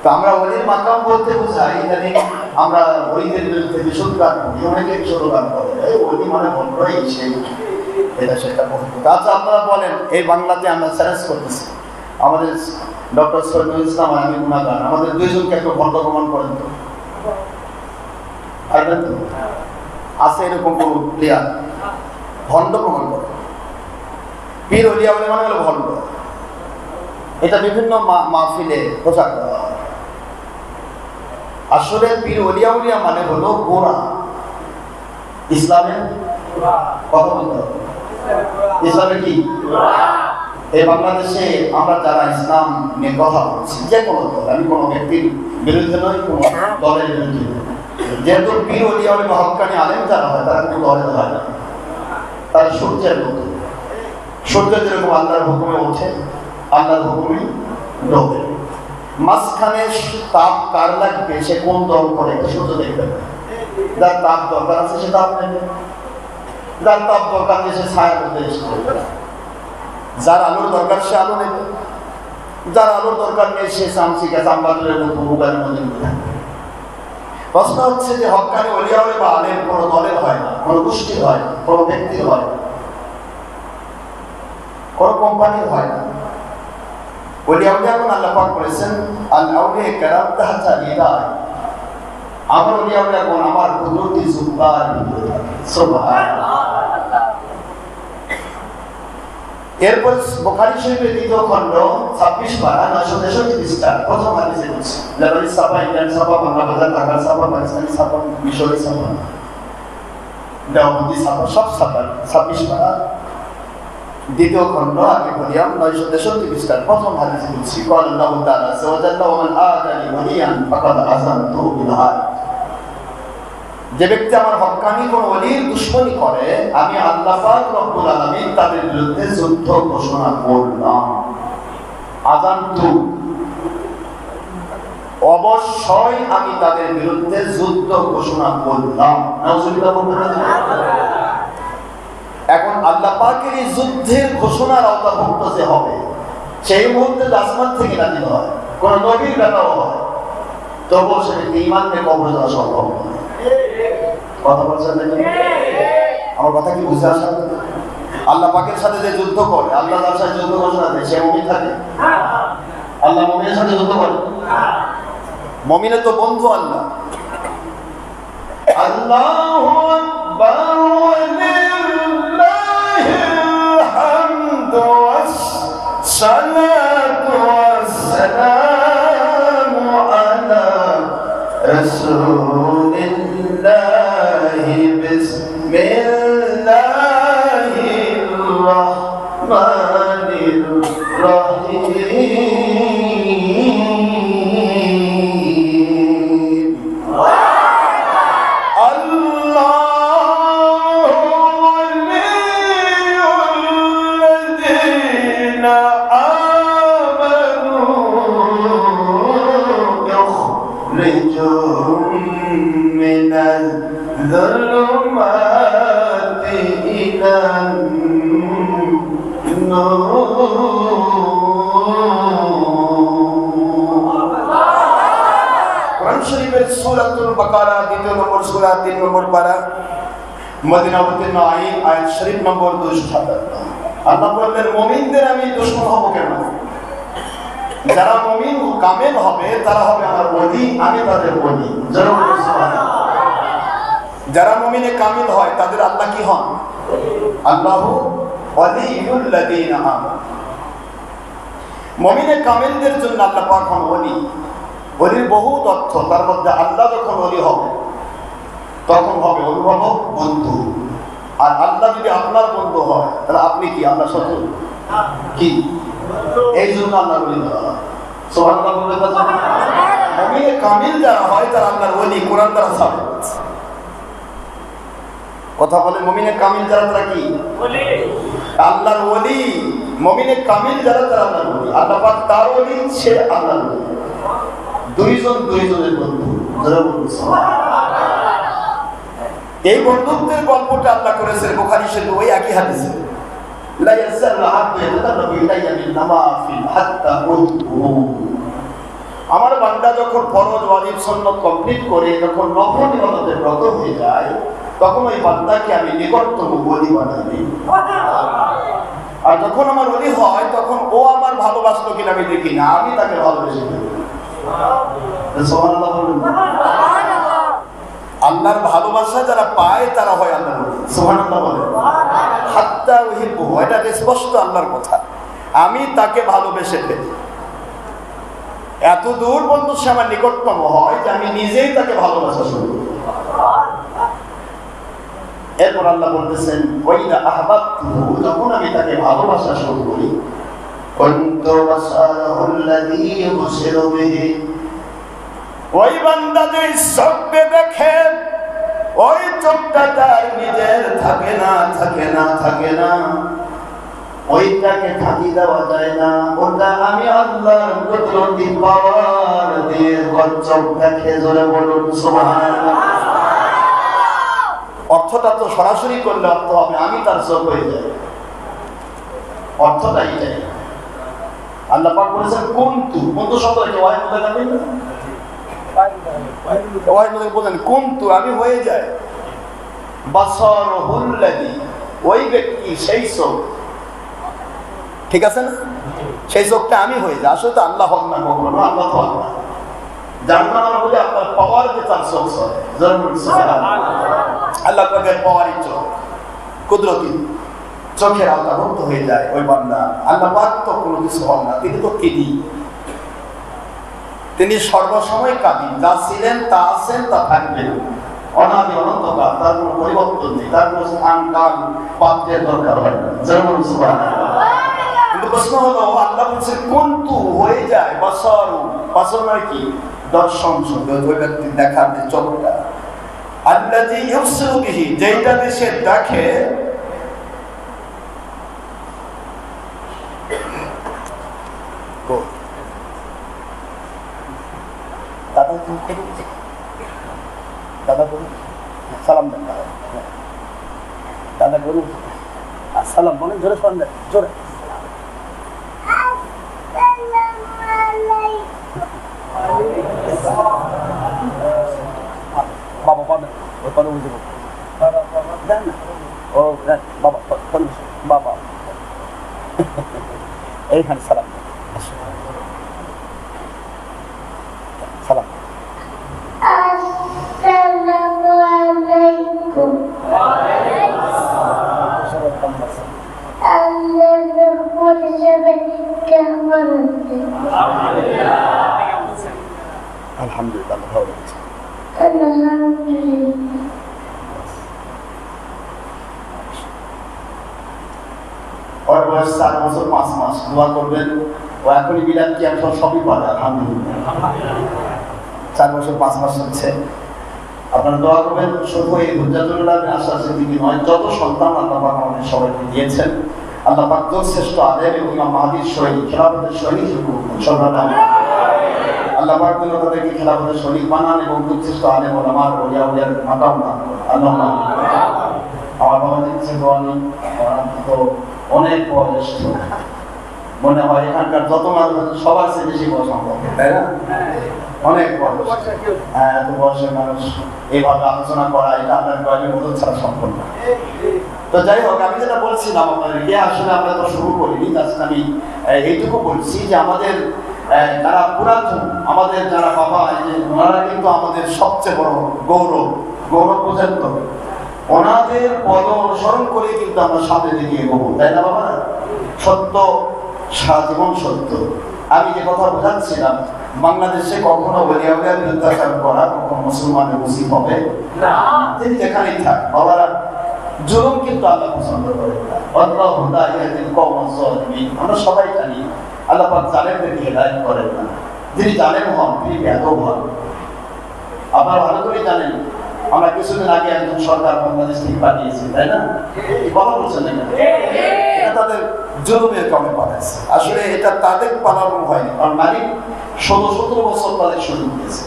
তো আমরা ওলির মাকাম বলতে বোঝাই জানি আমরা ওলিদের বিরুদ্ধে বিশুদ্ধ গান করি, অনেকে বিশুদ্ধ গান করে ওলি মানে মন্ত্রই সেই এটা সেটা বলতে। আচ্ছা আপনারা বলেন, এই বাংলাতে আমরা চ্যালেঞ্জ করতেছি আমাদের ডক্টর সৈয়দুল ইসলাম আর আমি গুণাগান, আমাদের দুইজনকে একটু ভণ্ড প্রমাণ করেন তো, পারবেন তো? আছে এরকম কোন প্লেয়ার ভণ্ড প্রমাণ করে? পীর ওলিয়া বলে মানে হলো ভণ্ড। এটা বিভিন্ন মাহফিলে প্রচার করা হয়। আসলে পীর ওলিয়া উলিয়া মানে হলো গোড়া, ইসলামের কথা বলতে হবে। ইসলামের কি? এই বাংলাদেশে আমরা যারা ইসলাম নিয়ে কথা বলছি, যে কোনো দল, আমি কোনো ব্যক্তির বিরুদ্ধে নই, কোনো দলের বিরুদ্ধে নই, যেহেতু পীর ওলিয়া উলিয়া হক্কানি আলেম যারা হয় তারা কিন্তু দলের হয় না, তারা সূর্যের মতো। সূর্য যেরকম আল্লাহর হুকুমে ওঠে, আল্লাহর হুকুমে ডোবে। মাঝখানে তাপ কার লাগবে সে কোন দল করে সূর্য দেখবে না। যার তাপ দরকার আছে সে তাপ নেবে, যার তাপ দরকার নেই সে ছায়া করতে এসে, যার আলোর দরকার সে আলো নেবে, যার আলোর দরকার নেই সে চামচিকা চাম্বালের মতো মোবাইলের মধ্যে থাকবে। প্রশ্ন হচ্ছে যে হক্কানি ওলিয়া বা আলেম কোনো দলের হয় না, কোনো গোষ্ঠীর হয় না, কোনো ব্যক্তির হয় না, কোনো কোম্পানির হয় না। ওলিয়া উলিয়া কোন আল্লাহ পাক বলেছেন আল আউলিয়া কেরাম তাহতা লিলাহ, আমার ওলিয়া উলিয়া কোন আমার কুদরতি জুব্বার ভিতরে থাকে। সুবহানাল্লাহ। এরপর বুখারী শরীফের দ্বিতীয় খণ্ড 26 পারা 963 পৃষ্ঠা প্রথম হাদিসে বলছে, লেবানি ছাপা, ইন্ডিয়ান ছাপা, বাংলা বাজার, ঢাকা ছাপা, পাকিস্তানি ছাপা, মিশরি ছাপা, দেওবন্দি ছাপা, সব ছাপা 26 পারা দ্বিতীয় খণ্ড আমি বলিয়াম 963 পৃষ্ঠার প্রথম হাদিসে বলছি, قال الله تعالى سوجل ومن آذاني وليا فقد آذنته بالحرب। যে ব্যক্তি আমার হক্কানি কোন ওলির দুশমনি করে, আমি আল্লাহ পাক রব্বুল আলামিন তাদের বিরুদ্ধে যুদ্ধ ঘোষণা করলাম। আযানতু, অবশ্যই আমি তাদের বিরুদ্ধে যুদ্ধ ঘোষণা করলাম। নাউজুবিল্লাহ বলতে পারেন। এখন আল্লাহ পাকের এই যুদ্ধের ঘোষণার আওতাভুক্ত যে হবে, সেই মুহূর্তে আসমান থেকে নাজিল হয়, কোন নবীর ব্যাপারও হয়, তবুও সে ঈমান নিয়ে কবরে যাওয়া সম্ভব নয়। কথা বলছেন নাকি? আমার কথা কি বুঝে আসা? আল্লাহ পাকের সাথে যে যুদ্ধ করে, আল্লাহ তার সাথে যুদ্ধ ঘোষণা দেয়, সে মুমিন থাকে? আল্লাহ মুমিনের সাথে যুদ্ধ করে? মুমিনের তো বন্ধু আল্লাহ। আল্লাহু আকবার ওয়ালিল্লাহিল হামদু ওয়াস-সালাতু ওয়াস-সালামু আলা রাসূলিল্লাহি বিসমিল্লাহির রাহমানির রাহিম। সূরাতুল বাকারা দ্বিতীয় নম্বর সূরা 3 নম্বর পারা মদিনা অবতীর্ণ আয়াত শরীফ নম্বর 257। আল্লাহ বললেন, মুমিনদের আমি দুশমন হব কেন? যারা মুমিন কামেল হবে তারা হবে আমার ওলি, আমি তাদের ওলি। যারা মুমিনে কামিল হয় তাদের আল্লাহ কি হন? আল্লাহু ওয়ালিয়ুল লাযিনা আমানু। মুমিনে কামিলদের জন্য আল্লাহ পাক হন ওলি। ওলির বহু তথ্য, তার মধ্যে আল্লাহ যখন ওলি হবে তখন হবে অভিভাবক, বন্ধু। আর আল্লাহ যদি আপনার বন্ধু হয় তাহলে আপনি কি আল্লাহ শত্রু? কি এই জন্য আল্লাহ ওলি বলা হয়। সুবহানাল্লাহ বলতে পারছেন? মুমিনে কামিল যারা হয় তারা আল্লাহর ওলি, কোরআন দ্বারা সাবিত। কথা বলে, মুমিনে কামিল যারা তারা কি? ওলি, আল্লাহর ওলি। মুমিনে কামিল যারা তারা আল্লাহর ওলি। আল্লাহ পাক তার ওলি, সে আল্লাহর ওলি। দুইজন দুইজনের বন্ধু। এই বন্ধুত্বের গল্পটা আল্লাহ করেছেন বুখারী শরীফে ওই একই হাদিসে, লা ইয়াসাল্লাহু আব্দু ইয়াতাকাররাবু ইলাইয়া বিন নাওয়াফিল হাত্তা উহু। আমার বান্দা যখন ফরজ ওয়াজিব সুন্নাত কমপ্লিট করে যখন নফল ইবাদতে ব্রত হয়ে যায়, তখন ওই বান্দাকে আমি নিকটতম ওলি বানাই। আর যখন আমার ওলি হয়, তখন ও আমার ভালোবাসলো কিনা আমি দেখি না, আমি তাকে ভালোবেসে ফেলি। সুবহানাল্লাহ বলুন। আল্লাহর ভালোবাসা যারা পায় তারা হয় আল্লাহর ওলি। সুবহানাল্লাহ বলেন। হাত্তা উহিব্বুহু, এটা স্পষ্ট আল্লাহর কথা, আমি তাকে ভালোবেসে ফেলি। এত দূর পর্যন্ত সে আমার নিকটতম হয় যে আমি নিজেই তাকে ভালোবাসা শুরু করি। এরপর আল্লাহ বলতেছেন, ওয়াইদা আহবাবতুহু, যখন আমি তাকে ভালোবাসা শুরু করি, কুনতু বাসারাহুল্লাযী ইউবসিরু বিহি, ওই বান্দা যে চোখে দেখে, ওই চোখটা তার নিজের থাকে না, ওইটাকে থাকি দেওয়া যায় না, ওটা আমি আল্লাহর কুদরতি পাওয়ার দিয়ে চোখ দেখে। জোরে বলুন সুবহানাল্লাহ। অর্থটা তো সরাসরি করলে অর্থ হবে আমি তার চোখ হয়ে যাই, অর্থটাই যাই। আল্লাহ পাক বলেছেন কুনতু শব্দটাকে ওয়াহিদ মধ্যে যাবেন না, ওয়াহিদ মধ্যে বলেন কুনতু, আমি হয়ে যাই। বাসারুহুল্লাযী, ওই ব্যক্তি সেই চোখ, ঠিক আছে না, সেই চোখটা আমি হয়ে যাই। আসলে তো আল্লাহ হন না কখনো, আল্লাহ তো আল্লাহ। যার কারণে বলি আপনার পাওয়ার যে তার চোখ চলে, আল্লাহ পাকের পাওয়ারই চোখ, কুদরতি চোখের আওতাভুক্ত হয়ে যায় ওই বান্দা। আল্লাহ পাক তো কোনো কিছু হন না, তিনি তো কিদি, তিনি সর্বসময় কাদিম, যা ছিলেন তা আছেন তা থাকবেন, অনাদি অনন্তকাল, তার কোনো পরিবর্তন নেই, তার কোনো স্থান কাল পাত্রের দরকার হয় না। যেমন সুবহানাল্লাহ। কিন্তু প্রশ্ন হলো আল্লাহ বলছেন কুনতু, হয়ে যায়। বাসারু, বাসার মানে কি? দর্শন শব্দ, ওই ব্যক্তি দেখার যে চোখটা। আল্লাযী ইউবসিরু বিহি, যেটা দিয়ে সে দেখে। দাদা বলুন, সালাম দেন। দাদা বলুন আসসালাম, বলেন জোরে শুনবেন, জোরে। বাবা পাবেন, ওই পরে বুঝে দেন না, ও দেন বাবা, বাবা এইখানে সালাম সালাম। আসসালামু আলাইকুম। আল্লাহর পরিচয় কেমন আছেন? আলহামদুলিল্লাহ, ভালো আছি। আলহামদুলিল্লাহ। ওর বয়স 4 বছর 5 মাস। দোয়া করবেন, ও এখনই বিলাপ কি এখন সবই পারে আলহামদুলিল্লাহ। 4 বছর 5 মাস হচ্ছে। আপনারা দোয়া করবেন, শুধু এই হুজ্জাতুল্লাহ আশা সিদ্দিকী নয়, যত সন্তান আল্লাহ পাক আমাদের সবাইকে দিয়েছেন, আল্লাহ পাক শ্রেষ্ঠ আলেম এবং ইমাম মাহদীর শহীদ, খেলাফতের শহীদ আল্লাহ পাক যেন তাদেরকে খেলাফতের শহীদ বানান এবং শ্রেষ্ঠ আলেম ওলামার ওলিয়া উলিয়ার মাকাম দান করেন। আল্লাহুম্মা আমার বাবা দিচ্ছে দোয়া নেই, তো অনেক বয়স্ক, মনে হয় এখানকার যত মানুষ সবার চেয়ে বেশি বয়স সম্ভব, তাই না? অনেক বয়স। হ্যাঁ, এত বয়সের মানুষ এইভাবে আলোচনা করা, এটা আপনার কয়েকজন মতো ছাড়া সম্ভব না। তো যাই হোক, আমি যেটা বলছিলাম আপনাদেরকে, আসলে আমরা তো শুরু করিনি, জাস্ট আমি এইটুকু বলছি যে আমাদের যারা পুরাতন, আমাদের যারা বাবা, ওনারা কিন্তু আমাদের সবচেয়ে বড় গৌরব বোঝেন তো, ওনাদের পদ অনুসরণ করে কিন্তু আমরা সামনে দিকে এগোবো, তাই না বাবা? সত্য সারা জীবন সত্য। আমি যে কথা বোঝাচ্ছিলাম, বাংলাদেশে কখনো ওলিয়াউলিয়ার বিরুদ্ধাচার করা কখনো মুসলমানের উচিত হবে না। তিনি যেখানেই থাক বাবারা, জুলুম কিন্তু আল্লাহ পছন্দ করে না। আল্লাহু লা ইয়াহদিল কওমাজ জালিমিন, আমরা সবাই জানি আল্লাহ পাক জালেমদেরকে হেদায়েত করেন না। যিনি জালেম হন তিনি বেয়াদব হন। আপনারা ভালো করে জানেন, আমরা কিছুদিন আগে একজন সরকার বাংলাদেশ থেকে পাঠিয়েছি, তাই না? কথা বলছেন না, এটা তাদের জুলুমের কারণে পাঠাচ্ছে। আসলে এটা তাদের পালানো হয়নি, কারণ মালিক 16-17 বছর তাদের সুযোগ দিয়েছে।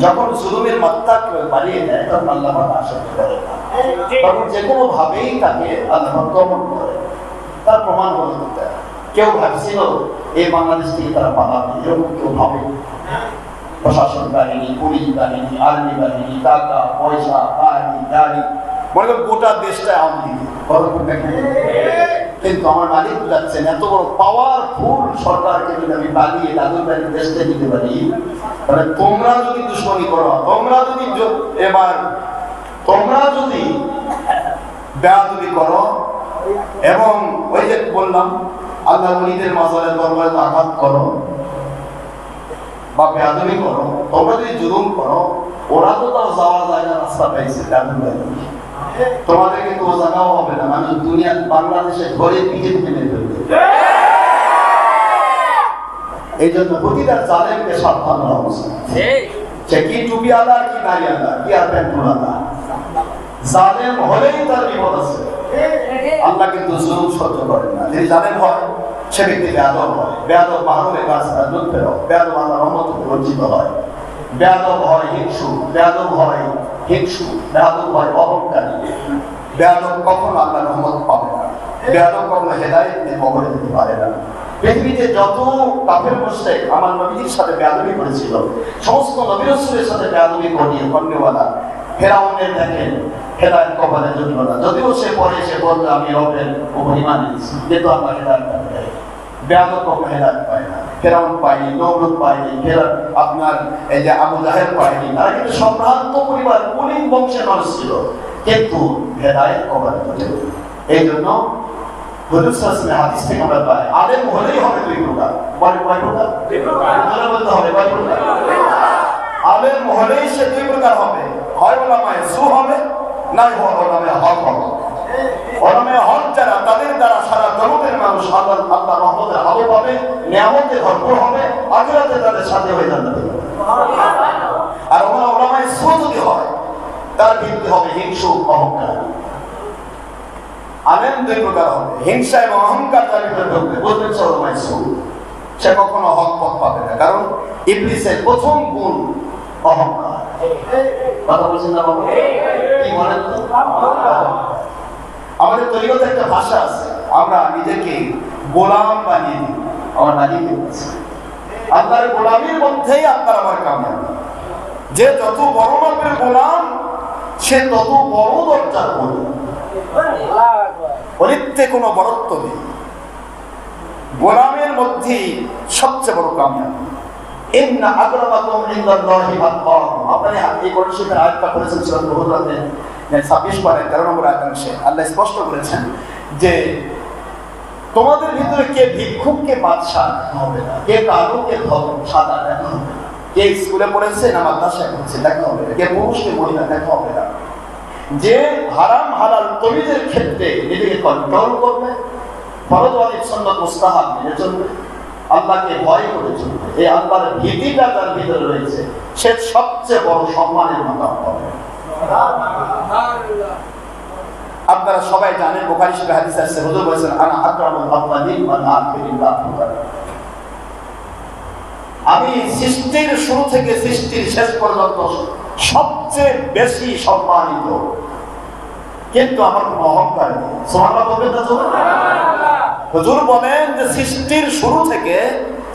যখন জুলুমের মাত্রা বাড়িয়ে দেয়, তখন আল্লাহ পাক আশা করে না, তখন যে কোনো ভাবেই তাকে আল্লাহ পাক দমন করে। তার প্রমাণ হলো কেউ ভাবছিল এই বাংলাদেশ থেকে তারা পালাবে, এরকম কেউ ভাবে। প্রশাসন বাহিনী, পুলিশ বাহিনী, আর্মি বাহিনী, টাকা পয়সা, বাড়ি গাড়ি, মনে করেন গোটা দেশটা আওয়ামী লীগ। কিন্তু আমার মালিক বুঝাচ্ছেন এত বড় পাওয়ারফুল সরকারকে যদি আমি বানিয়ে তাদের বাড়ি দেশটা দিতে পারি, তাহলে তোমরা যদি দুশ্মনী করো, তোমরা যদি এবার তোমরা যদি বেয়াদবি করো এবং ওই যে বললাম আল্লাহ ওলিদের মাজারে দরবারে আঘাত করো বা বেয়াদবি করো, তোমরা যদি জুলুম করো, ওরা তো তাও যাওয়ার জায়গা রাস্তা পাইছে, তোমাদের কিন্তু ও জায়গাও হবে না। মানুষ দুনিয়া বাংলাদেশে ঘরে পিঠে ফেলে ফেলবে। এই জন্য প্রতিটা জালেমকে সাবধান হওয়া উচিত। সে কি টুপি আলা, কি দাড়ি আলা, কি আর প্যান্ট আলা, জালেম হলেই তার বিপদ আছে। আল্লাহ কিন্তু জুলুম সহ্য করেন না। যদি জালেম হয় সে ব্যক্তি বেয়াদব হয়, বেয়াদব মাহরুমের কাছে লুৎফের হয়, বেয়াদব আল্লাহর রহমত থেকে বঞ্চিত হয়, বেয়াদব হয় হিংসু, বেয়াদব হয় হিংসু, বেয়াদব হয় অহংকারী, বেয়াদব কখনো আল্লাহর রহমত পাবে না, বেয়াদব কখনো হেদায়েতের মহরে যেতে পারে না। পৃথিবীতে যত কাফের মুশরিক আমার নবীর সাথে বেয়াদবি করেছিল, সমস্ত নবী রাসূলের সাথে বেয়াদবি করনেওয়ালা ফেরাউনের দেখেন হেদায়েত কপালে জুটল না। যদিও সে পরে সে বলল আমি রবের উপর ঈমান এনেছি, যেহেতু আল্লাহ হেদায়েত দেয়, বেয়াদব কখনো হেদায়েত পায় না। ফেরাউন পায়নি, নমরুদ পায়নি, আপনার এই যে আবু জাহেল পায়নি। তারা কিন্তু সম্ভ্রান্ত পরিবার, কুলীন বংশের মানুষ ছিল, কিন্তু হেদায়েত কপালে জুটে। এই জন্য হুজুর সাল্লাল্লাহু আলাইহি হাদিস থেকে আমরা পাই আলেম হলেই হবে দুই প্রকার। কয় প্রকার? দুই প্রকার। বলতে হবে কয় প্রকার? আলেম হলেই সে দুই প্রকার হবে, হয় উলামায়ে সু হবে, নাই হয় উলামায়ে হক হবে। উলামায়ে হক যারা, তাদের দ্বারা সারা জগতের মানুষ আল্লাহর রহমতের আলো পাবে, নিয়ামতে ভরপুর হবে, আখিরাতে তাদের সাথে হয়ে যাবে। আর উলামায়ে সু যদি হয়, তার ভিত্তি হবে হিংসু, অহংকার। আলেম দুই প্রকার হবে, হিংসা এবং অহংকার তার ভিতরে ঢুকবে, বুঝবেন উলামায়ে সু, সে কখনো হক পথ পাবে না। কারণ ইবলিসের প্রথম গুণ অহংকার। কথা বলছেন না বাবা? কি বলেন তো? আমাদের তরিকতে একটা ভাষা আছে, আমরা নিজেকে গোলাম বানিয়ে দিই আমার মালিকের কাছে। আল্লাহর গোলামির মধ্যেই আপনার আমার কামিয়াবি। যে যত বড় মাপের গোলাম, সে তত বড় দরজার গোলাম। অলিতে কোনো বড়ত্ব নেই, গোলামের মধ্যেই সবচেয়ে বড় কামিয়াবি। ইন্না আকরামাকুম ইনদাল্লাহি আতকাকুম। আপনারা এই কোরআন শরীফের আয়াতটা পড়েছেন সূরা হুজুরাতে 26 পারে 13 নম্বর আয়াতে আল্লাহ স্পষ্ট করেছেন যে তোমাদের ভিতরে কে ভিক্ষুক, কে বাদশা হবে না, কে কালো, কে সাদা দেখা হবে না, কে স্কুলে পড়েছে না মাদ্রাসায় পড়েছে দেখা হবে না, কে পুরুষ কে মহিলা দেখা হবে না। যে হারাম হালাল তমিজের ক্ষেত্রে নিজেকে কন্ট্রোল করবে, ফরজ ওয়াজিব সুন্নাত মুস্তাহাব মেনে চলবে, আল্লাহকে ভয় করে চলবে, এই আল্লাহর ভীতিটা তার ভিতরে রয়েছে, সে সবচেয়ে বড় সম্মানের মাকাম পাবে। আপনারা সবাই জানেন, বুখারী শরীফে হাদিস আছে, হুজুর বলেছেন আনা আকরামুল আওয়ালিন ওয়াল আখিরিন লা ফুকার। আমি সৃষ্টির শুরু থেকে সৃষ্টির শেষ পর্যন্ত সবচেয়ে বেশি সম্মানিত, কিন্তু আমার কোনো অহংকার নেই। সুবহানাল্লাহ বলবেন না? হুজুর বলেন যে সৃষ্টির শুরু থেকে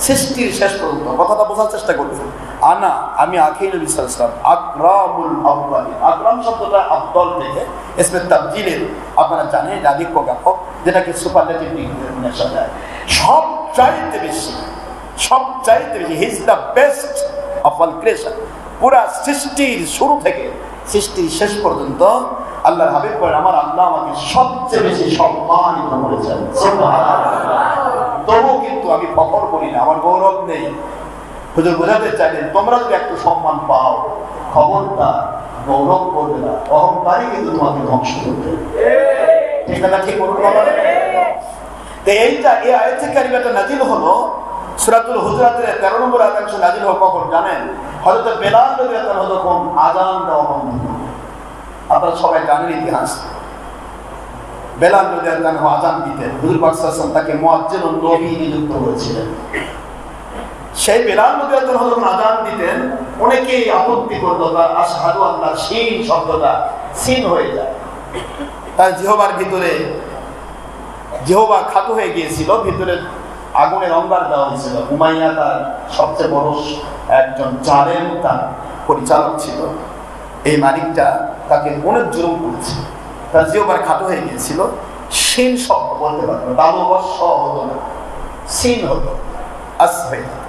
সৃষ্টির শেষ পর্যন্ত, কথাটা বোঝার চেষ্টা করতেছেন। আমি আখির নবী সাল্লাল্লাহু আলাইহি ওয়াসাল্লাম আকরামুল আওয়ালিন। আকরাম শব্দটা আফদল থেকে ইসমে তাবদীলের, আপনারা জানেন আধিক্য জ্ঞাপক, যেটাকে সুপারলেটিভ ডিগ্রিতে নেশা যায়। সবচাইতে বেশি he is the best of all creation. পুরা সৃষ্টির শুরু থেকে সৃষ্টির শেষ পর্যন্ত আল্লাহর হাবিব বলেন আমার আল্লাহ আমাকে সবচেয়ে বেশি সম্মানিত করেছেন। সুবহানাল্লাহ। তবু কিন্তু আমি ফখর করি না, আমার গৌরব নেই। হুজুর বোঝাতে চাইলেন তোমরা যদি একটু সম্মান পাও, খবরদার গৌরব করবে না, অহংকারই কিন্তু তোমাকে ধ্বংস করবে। ঠিক না? ঠিক বলুন বাবা। তো এইটা এই আয়াতে কারিমাটা নাজিল হলো সূরাতুল হুজুরাতের 13 নম্বর আয়াত নাজিল হলো কখন জানেন? হযরত বেলাল রাদিয়াল্লাহু আনহু যখন আযান দেওয়া বন্ধ করলেন। আপনারা সবাই জানেন ইতিহাস। বেলাল রাদিয়াল্লাহু আনহু আযান দিতেন, হুজুর পাক সাল্লাল্লাহু আলাইহি ওয়াসাল্লাম তাকে মুয়াজ্জিনুন নবী নিযুক্ত করেছিলেন। সেই বেলাল রাদিয়াল্লাহু আনহু যখন আযান দিতেন, অনেকেই আপত্তি করতো তার আশহাদু আল্লাহ শিন শব্দটা সিন হয়ে যায়। তার জিহবার ভিতরে জিহবা খাটো হয়ে গিয়েছিল, ভিতরে আগুনের অঙ্গার দেওয়া হয়েছিল। উমাইয়া তার সবচেয়ে বড় একজন জালেম তার পরিচালক ছিল। এই মালিকটা তাকে অনেক জুলুম করেছে, তার জিহ্বার খাটো হয়ে গিয়েছিল, সিন শব্দ বলতে পারতো না, দাববর্ষ হতো না, সিন হতো, আস হয়ে যেত।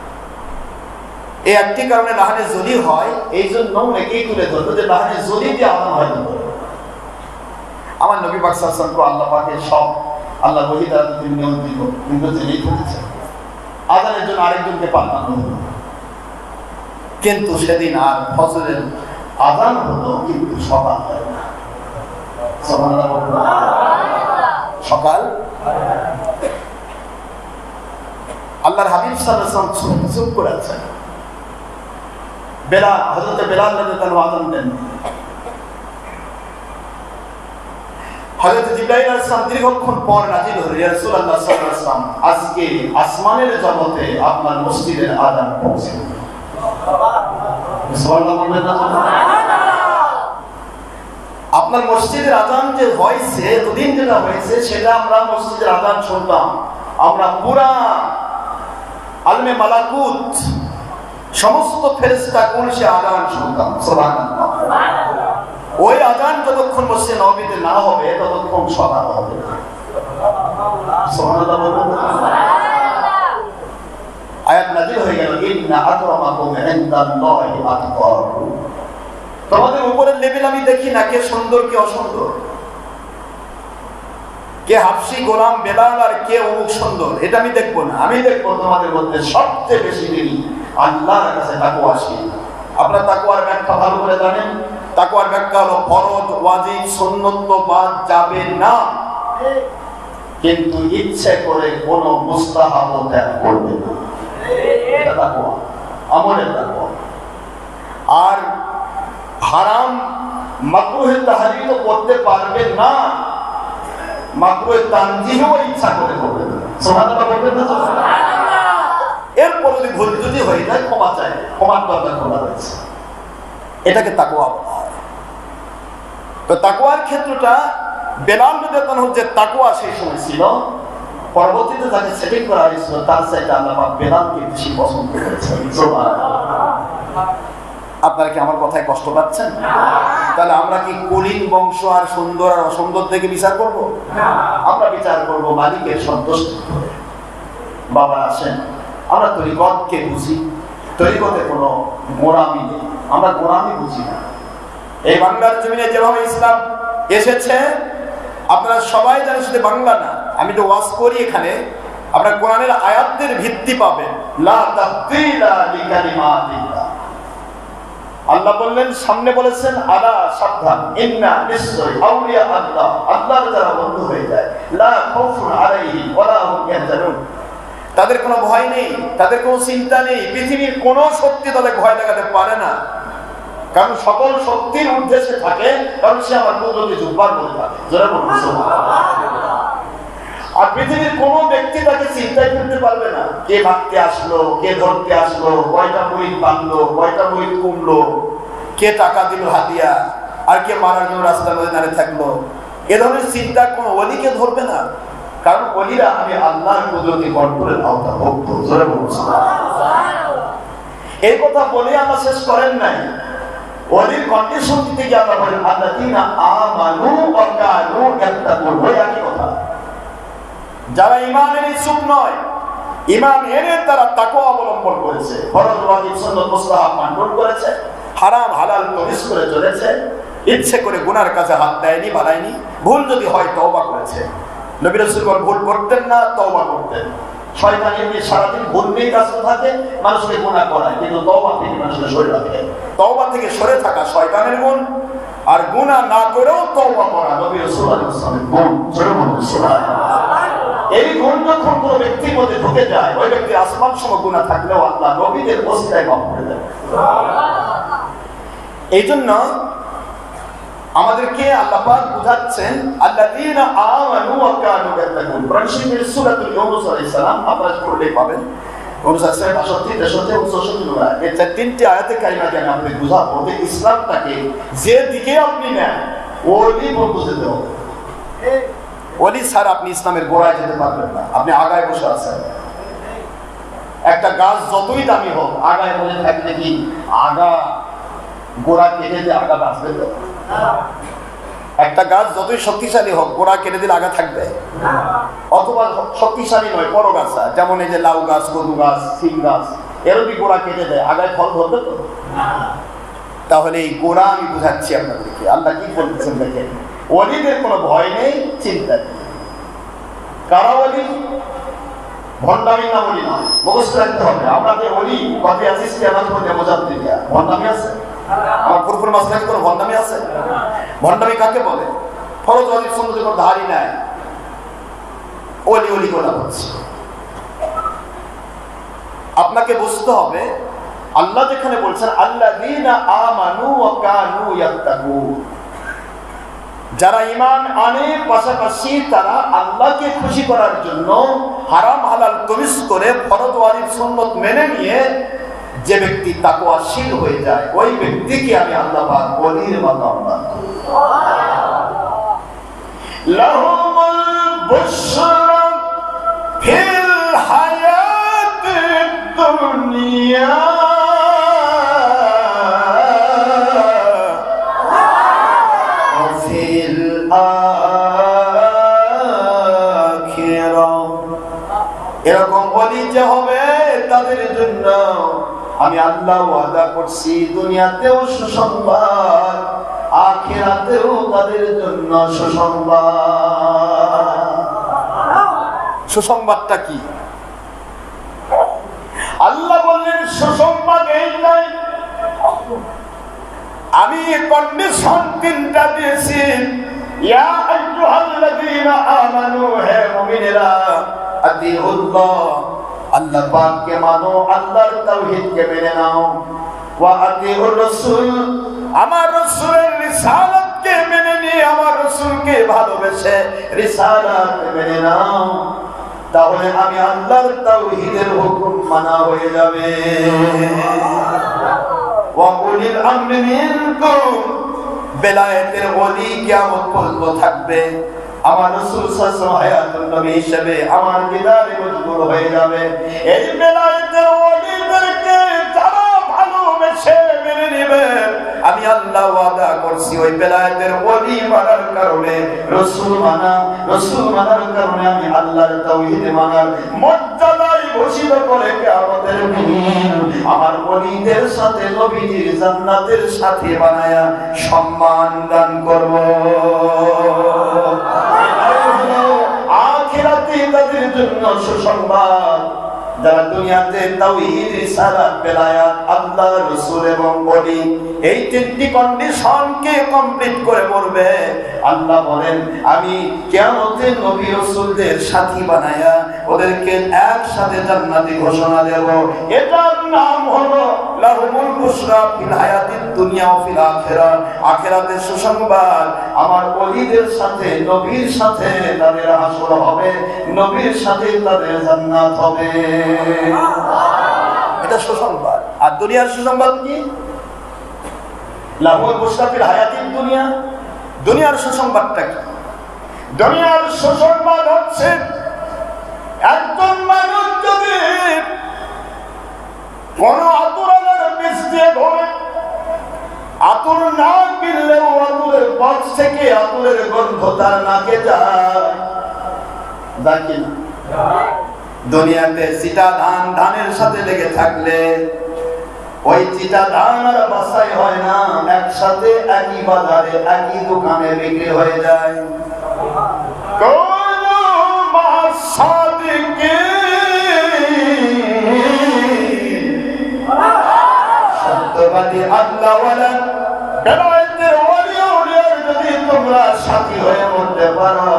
এই একটি কারণে লাহানে জলি হয়, এই জন্য অনেকেই তুলে ধরতো যে লাহানে জলি দিয়ে আদান হয়। আমার নবী পাক সাল্লাল্লাহু আলাইহি ওয়াসাল্লাম আল্লাহ পাকের সব আল্লাহ ওহী দ্বারা তিনি নিয়ন্ত্রিত, কিন্তু জেনেই ফেলেছেন আদানের জন্য আরেকজনকে পাঠানো হলো। কিন্তু সেদিন আর ফজরের আযান হলো, কিন্তু সকাল হয় না। সুবহানাল্লাহ বলুন। সকাল আল্লাহর হাবিব সাল্লাল্লাহু আলাইহি ওয়াসাল্লাম চুপ করে আছেন। বেলাল, হযরত বেলাল রাদিয়াল্লাহু আনহু আযান দেন। হযরত জিবরাইল আলাইহিস সালাম দীর্ঘক্ষণ পর নাযিল হলেন, ইয়া রাসূলুল্লাহ সাল্লাল্লাহু আলাইহি ওয়াসাল্লাম, আজকে আসমানের জগতে আপনার মসজিদের আযান পৌঁছে। সুবহানাল্লাহ বলবেন না? আপনার মসজিদের আযান যে হয়েছে, এতদিন যেটা হয়েছে সেটা আমরা মসজিদের আযান শুনতাম, আমরা পুরা আলমে মালাকুত সমস্ত ফেরেশতা কোন সে আযান শুনতাম। সুবহানাল্লাহ। ওই আযান যতক্ষণ মসজিদে নববীতে না হবে ততক্ষণ সকাল হবে না। সুবহানাল্লাহ বলুন। আয়াত নাযিল হয়ে গেল, ইন্না আকরামাকুম ইনদাল্লাহি আতকাকুম। তোমাদের উপরের লেভেল আমি দেখি না কে সুন্দর কে অসুন্দর, কে হাফসি গোলাম বেলাল আর কে অমুক সুন্দর, এটা আমি দেখবো না। আমি দেখবো তোমাদের মধ্যে সবচেয়ে বেশি দেরি আল্লাহর কাছে তাকওয়াশীল। আপনারা তাকওয়ার ব্যাখ্যা ভালো করে জানেন। তাকওয়ার ব্যাখ্যা হলো ফরজ, ওয়াজিব, সুন্নত তো বাদ যাবে না, কিন্তু ইচ্ছে করে কোন মুস্তাহাব ত্যাগ করবে না। এটা তাকওয়া, আমলের তাকওয়া। আর হারাম মাকরুহে তাহরিম করতে পারবে না, মাকরুহে তানজিহও ইচ্ছা করে করবে না। সুবহানাল্লাহ বলবেন না? সুবহানাল্লাহ। এরপর যদি ভুল যদি হয়ে যায় ক্ষমা চাই, ক্ষমার দরকার খোলা রয়েছে, এটাকে তাকওয়া বলা হয়। তো তাকওয়ার ক্ষেত্রটা বেলাল রাদিয়াল্লাহু আনহু যে তাকওয়া সেই সময় ছিল, পরবর্তীতে যাকে সেটিং করা হয়েছিল তার চাইতে আল্লাহ পাক বেলালকে বেশি পছন্দ করেছেন। সুবহানাল্লাহ। আপনারা কি আমার কথায় কষ্ট পাচ্ছেন? তাহলে আমরা কি কুলীন বংশ আর সুন্দর আর অসুন্দর থেকে বিচার করব? আমরা বিচার করব মালিকের সন্তুষ্টি করে। বাবা আসেন, আমরা তরিকতকে বুঝি, তরিকতে কোনো গোলামি নেই, আমরা গোলামি বুঝি না। এই বাংলার জমিনে যেভাবে ইসলাম এসেছে আপনারা সবাই জানেন, শুধু বাংলা না, আমি তো ওয়াজ করি এখানে, আপনারা কোরআনের আয়াতদের ভিত্তি পাবেন। লা তাবদীলা লিকালিমাতিল্লাহ। আল্লাহ বললেন, সামনে বলেছেন আলা সাবধান, ইন্না নিশ্চয় আউলিয়া আল্লাহ, আল্লাহর যারা বন্ধু হয়ে যায়, লা খাউফুন আলাইহিম ওয়া লা হুম ইয়াহজানুন, তাদের কোনো ভয় নেই, তাদের কোনো চিন্তা নেই, পৃথিবীর কোনো শক্তি তাদের ভয় দেখাতে পারে না, কারণ সকল শক্তির উদ্দেশ্যে থাকে, কারণ সে আমার কুদরতি জুব্বার মধ্যে থাকে। যারা বলুন সুবহানাল্লাহ। আর পৃথিবীর কোনো ব্যক্তি তাকে চিন্তাই করতে পারবে না, কে ভাগতে আসলো, কে ধরতে আসলো, কয়টা মুরিদ বাঁধলো, কয়টা মুরিদ কমলো, কে টাকা দিল হাতিয়া, আর কে মারার জন্য রাস্তার মধ্যে দাঁড়িয়ে থাকলো, এ ধরনের চিন্তা কোনো ওলিকে ধরবে না, কারণ ওলিরা আমি আল্লাহর কুদরতি কন্ট্রোলের আওতাভুক্ত। যারা বলুন সুবহানাল্লাহ। এই কথা বলে আল্লাহ শেষ করেন নাই, ওলির কন্ডিশন দিতে গিয়ে আল্লাহ বলেন আল্লাযীনা আমানু ওয়া কানু ইয়াত্তাকুন। ওই একই কথা, যারা ঈমানের ইচ্ছুক নয়, ঈমান এনে তারা তাকওয়া অবলম্বন করেছে, ফরজ ওয়াজিব সুন্নাত মুস্তাহাব কন্ট্রোল করেছে, হারাম হালাল তমিজ করে চলেছে, ইচ্ছে করে গুনার কাছে হাত দেয়নি, বাড়ায়নি, ভুল যদি হয় তওবা করেছে। নবী রাসূল ভুল করতেন না, তওবা করতেন। শয়তান এমনি সারাদিন ভুল নিয়ে কাজ থাকে, মানুষকে গুনাহ করায়, কিন্তু তওবা থেকে মানুষকে সরে রাখে। তওবা থেকে সরে থাকা শয়তানের গুণ, আর গুনাহ না করেও তওবা করা নবী রাসূল সাল্লাল্লাহু আলাইহি ওয়াসাল্লামের গুণ। সুবহানাল্লাহ। এই গুণ যখন কোনো ব্যক্তির মধ্যে ঢুকে যায়, ওই ব্যক্তির আসমান সম গুনাহ থাকলেও আল্লাহ নবীদের ওসিলায় মাফ করে দেন। এই জন্য আমাদেরকে আল্লাহ পাক বুঝাচ্ছেন আল্লাযীনা আমানু ওয়া কানু ইয়াত্তাকুন। কোরআন শরীফের সূরাতুল ইউনূস আলাইহিস সালাম আপনারা পড়লেই পাবেন, 59, 62, 63, 64 নম্বর। এই তিনটি আয়াতে কারিমা দিয়ে আমি বুঝাবো যে ইসলামটাকে যে দিকে আপনি নেন ওই বুঝতে হবে। ওলি ছাড়া আপনি ইসলামের গোড়ায় যেতে পারবেন না, আপনি আগায় বসে আছেন। একটা গাছ যতই দামি হোক, আগায় বলে থাকলে কি আগা গোড়া কেটে দিয়ে আগা বাঁচবে তো? একটা গাছ যতই শক্তিশালী হোক, গোড়া কেটে দিলে আগা থাকবে? অথবা শক্তিশালী নয়, বড় গাছ, যেমন এই যে লাউ গাছ, কদু গাছ, সিম গাছ, এরও কি গোড়া কেটে দেয়, আগায় ফল ধরবে তো? তাহলে এই গোড়া আমি বুঝাচ্ছি আপনাদেরকে। আল্লাহ কি বলতেছেন দেখেন, ওলিদের কোনো ভয় নেই, চিন্তা নেই। কারা ওলি? ভণ্ডামি না বলি না, মুখস্থ রাখতে হবে। আপনাদের ওলি কথা আছে, আমার মধ্যে বোঝাতে দিয়া ভণ্ডামি আছে? আমার পুরপুর মাসলায় কোনো ভণ্ডামি আছে? ভণ্ডামি কাকে বলে? ফরজ ওয়াজিব সুন্নতের কোনো ধারই নাই, ওলি ওলি গোলা হচ্ছে। আপনাকে বুঝতে হবে, আল্লাহ যেখানে বলছেন আল্লাযীনা আমানু ওয়া কানু ইয়াত্তাকুন, যারা ঈমান আনে পাশাপাশি তারা আল্লাহকে খুশি করার জন্য হারাম হালাল তমিজ করে ফরজ ওয়াজিব সুন্নাত মেনে নিয়ে যে ব্যক্তি তাকওয়াশীল হয়ে যায়, ওই ব্যক্তিকে আমি আল্লাহ পাক ওলির মাকাম দান করি। লাহুমুল বুশরা ফিল হায়াতিদ দুনিয়া ওয়া ফিল আখিরাহ। এরকম ওলি যে হবে তাদের জন্য আমি আল্লাহ ওয়াদা করছি দুনিয়াতেও সুসংবাদ, আখিরাতেও তাদের জন্য সুসংবাদ। সুসংবাদটা কি? আল্লাহ বললেন সুসংবাদ এই নয়, আমি কন্ডিশন তিনটা দিয়েছি। ইয়া আইয়ুহাল্লাযীনা আমানু, হে মুমিনেরা, আতিউল্লাহ, আল্লাহ পাককে মানো, আল্লাহর তাওহীদকে মেনে নাও। ওয়া আতিউর রাসূল, আমার রাসূলের রিসালাতকে মেনে নিয়ে আমার রাসূলকে ভালোবেসে রিসালাত মেনে নাও, তাহলে আমি আল্লাহর তাওহীদের হুকুম মানা হয়ে যাবে। ওয়া উলিল আমরি মিনকুম, বেলায়েতের ওলি কিয়ামত পর্যন্ত থাকবে। আমার রাসূল সাল্লাল্লাহু আলাইহি ওয়াসাল্লাম নবী হিসেবে আমার দিদারে মজবুর হয়ে যাবে। এই বেলায়েতের ওলিদেরকে যারা ভালোবেসে মেনে নেবে, আমি আল্লাহ ওয়াদা করছি ওই বেলায়েতের ওলি মানার কারণে, রাসূল মানার কারণে আমি আল্লাহর তাওহীদ মানার মর্যাদায় ভূষিত করে কিয়ামতের দিন আমার ওলিদের সাথে নবীজির জান্নাতের সাথে বানায়া সম্মান দান করব। আখিরাতে তাদের জন্য সুসংবাদ, যারা দুনিয়াতে তাওহীদ, রিসালাত, বেলায়াত, আল্লাহ, রাসূল এবং ওলি এই তিনটি কন্ডিশনকে কমপ্লিট করে মরবে, আল্লাহ বলেন আমি কিয়ামতে নবী রাসূলদের সাথী বানায়া ওদেরকে একসাথে জান্নাতি ঘোষণা দেব। এটার নাম হলো লাহুমুল বুশরা ফিল হায়াতিদ দুনিয়া ওয়া ফিল আখিরাহ, আখিরাতের সুসংবাদ। আমার ওলিদের সাথে, নবীর সাথে তাদের হাসর হবে, নবীর সাথে তাদের জান্নাত হবে। এটা সুসংবাদ। আর দুনিয়ার সুসংবাদ কি? লাহুল বুশরা ফিল হায়াতিদ দুনিয়া, দুনিয়ার সুসংবাদটা কি? দুনিয়ার সুসংবাদ হচ্ছে একজন মানুষ যদি কোন আতুরের বীজ দিয়ে ধরে, আতুর না কিনলেও আতুরের বক্স থেকে আতুরের গন্ধ তার নাকে যায়, কি না? দুনিয়াতে চিটা ধান ধানের সাথে লেগে থাকলে ওই চিটা ধান আর বাসাই হয় না, একসাথে একই বাজারে একই দোকানে বিক্রি হয়ে যায়। সত্যবাদী আল্লাহওয়ালা বেলায়েতের ওলিদের যদি তোমরা সাথী হয়ে মরতে পারো,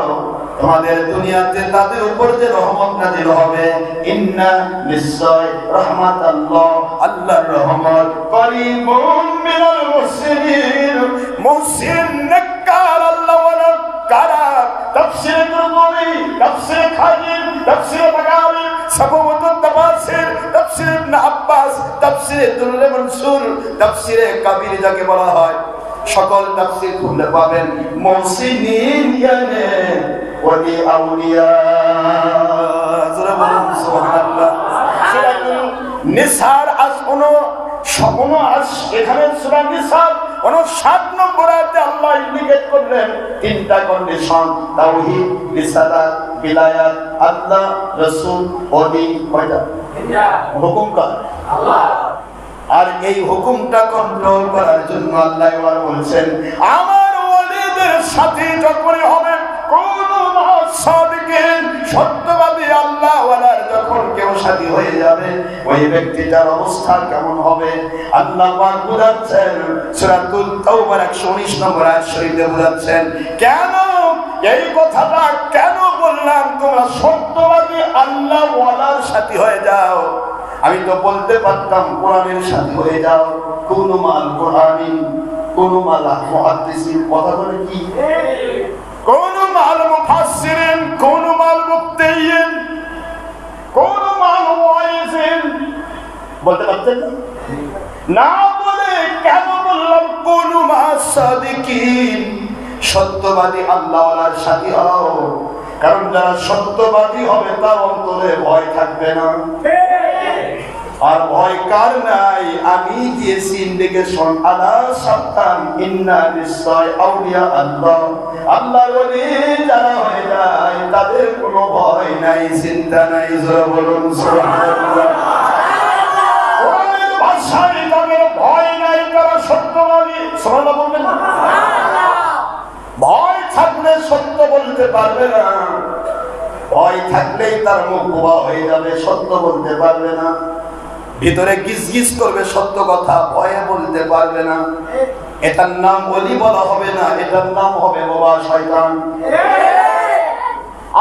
তোমাদের দুনিয়াতে তাদের উপর যে রহমত নাযিল হবে, ইন্না নিশ্চয় রাহমাতাল্লাহ, আল্লাহর রহমত, করিমুম মিনাল মুহসিনিন, মুহসিন নেককার আল্লাহওয়ালা কারা? তাফসীর কুরতুবী, তাফসীর খাজিন, তাফসীর বাগাবী, সাবওয়াতুত তাফসীর, তাফসীর ইবনে আব্বাস, তাফসীর দুররে মনসুর, তাফসীর কাবীর যাকে বলা হয়, সকল তাফসীর খুলে পাবেন মুহসিনিন ইয়ানে ওয়ালি আউলিয়া। যারা বলেন সুবহানাল্লাহ। সূরা নিসার এখানে সূরা নিসার 59 নম্বর আয়াতে আল্লাহ ইন্ডিকেট করলেন তিনটা কন্ডিশন: তাওহীদ, রিসালাত, বিলায়াত। আল্লাহ, রাসূল, ওলি, কয়টা? হুকুম কার? আল্লাহ। আর এই হুকুমটা কন্ট্রোল করার জন্য আল্লাহ এবার বলছেন, আমার ওলিদের সাথে যখনই হবে কোনো সাদিকিন, সত্যবাদী আল্লাহ ওয়ালার যখন কেউ সাথী হয়ে যাবে, ওই ব্যক্তিটার অবস্থা কেমন হবে? আল্লাহ পাক বুঝাচ্ছেন সূরাতুল তাওবার 119 নম্বর আয়াত শরীফে বুঝাচ্ছেন, কেন এই কথাটা কেন বললাম তোমরা সত্যবাদী আল্লাহ ওয়ালার সাথী হয়ে যাও। আমি তো বলতে পারতাম কোরআনের সাথী হয়ে যাও, কোন মাল কোরআনিন, কোন মাল মুহাদ্দিসিন। কথা বলে কি? কোন মাল মুফাসসিরিন, কোন মাল মুফতিয়িন, কোন মাল ওয়াইজিন। বলতে পারতেন না? বলে কেন বললাম কোন মাস সাদিকিন, সত্যবাদী আল্লাহ ওয়ালার সাথী হও। কারণ যারা সত্যবাদী হবে তার অন্তরে ভয় থাকবে না। আর ভয় কার নাই? আমি দিয়েছি ইন্ডিকেশন, আলা সাবধান, ইন্না নিশ্চয় আউলিয়া আল্লাহ, আল্লাহর ওলি যারা হয়ে যায় তাদের কোনো ভয় নাই, চিন্তা নাই। জোরে বলুন সুবহানাল্লাহ। কোরআনের ভাষায় তাদের ভয় নাই, তারা সত্যবাদী। সুবহানাল্লাহ বলবেন না? ভয় থাকলে সত্য বলতে পারবে না, ভয় থাকলেই তার মুখ বোবা হয়ে যাবে, সত্য বলতে পারবে না। ভিতরে গিজগিজ করবে সত্য কথা, ভয়ে বলতে পারবে না। এটার নাম ওলি বলা হবে না, এটার নাম হবে বোবা শয়তান।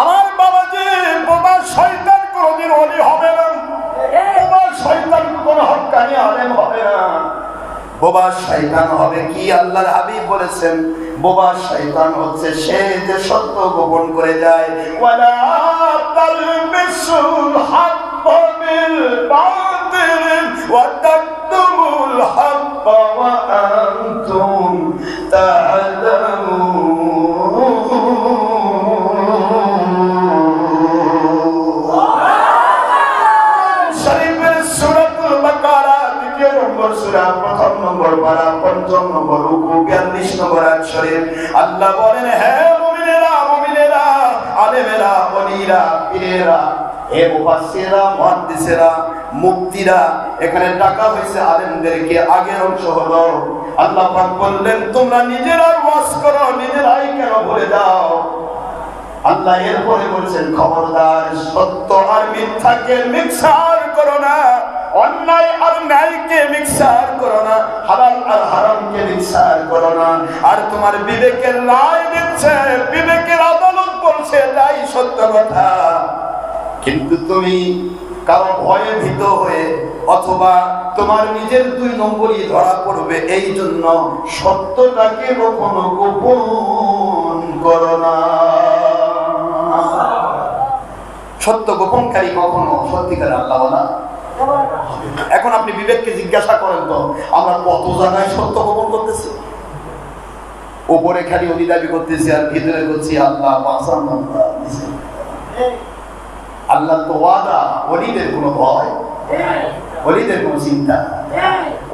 আমার বাবাজি, বোবা শয়তান কোনদিন ওলি হবে না, বোবা শয়তান কোন হক্কানি আলেম হবে না। বোবা শয়তান হবে কি? আল্লাহর হাবিব বলেছেন, বোবা শয়তান হচ্ছে সে যে সত্য গোপন করে যায়। ওয়ালা তালবিসুল হাক্কা বিল বাতিল ওয়া তাকতুমুল হাক্কা ওয়া আনতুম তা'লামুন। শরীফের সূরাতুল বাকারা দ্বিতীয় নম্বর সূরা, প্রথম নম্বর পারা, পঞ্চম নম্বর রুকু, 42 নম্বর আয়াত শরীফ। আল্লাহ বলেন, হে মুমিনেরা, মুমিনেরা, আলেমেরা, ওলিরা, পীরেরা, হে মুফাসসিররা, মুহাদ্দিসেরা, মুফতিরা। এখানে ডাকা হয়েছে আলেমদেরকে। আগের অংশ হলো আল্লাহ পাক বললেন, তোমরা নিজেরাই ওয়াজ করো, নিজেরাই কেন ভুলে যাও। আল্লাহ এরপরে বলছেন, খবরদার সত্য আর মিথ্যাকে মিক্সার করো না, অন্যায় আর ন্যায়কে মিক্সার করো না, হালাল আর হারামকে মিক্সার করো না। আর তোমার বিবেকের রায় দিচ্ছে, বিবেকের আদালত বলছে এটাই সত্য কথা। কিন্তু তুমি কারো ভয়ে ভীত হয়ে অথবা তোমার নিজের 2 নম্বরই ধরা পড়বে, এই জন্য সত্যটাকে কখনো গোপন করো না। সত্য গোপনকারী কখনো সত্যিকার আল্লাহ ওয়ালা। এখন আপনি বিবেককে জিজ্ঞাসা করেন তো, আমরা কত জায়গায় সত্য গোপন করতেছি? উপরে খালি অলি দাবি করতেছি আর ভিতরে করছি আল্লাহ বাঁচান, আল্লাহ তো ওয়াদা। ওলিদের কোনো ভয়, ওলিদের কোনো চিন্তা,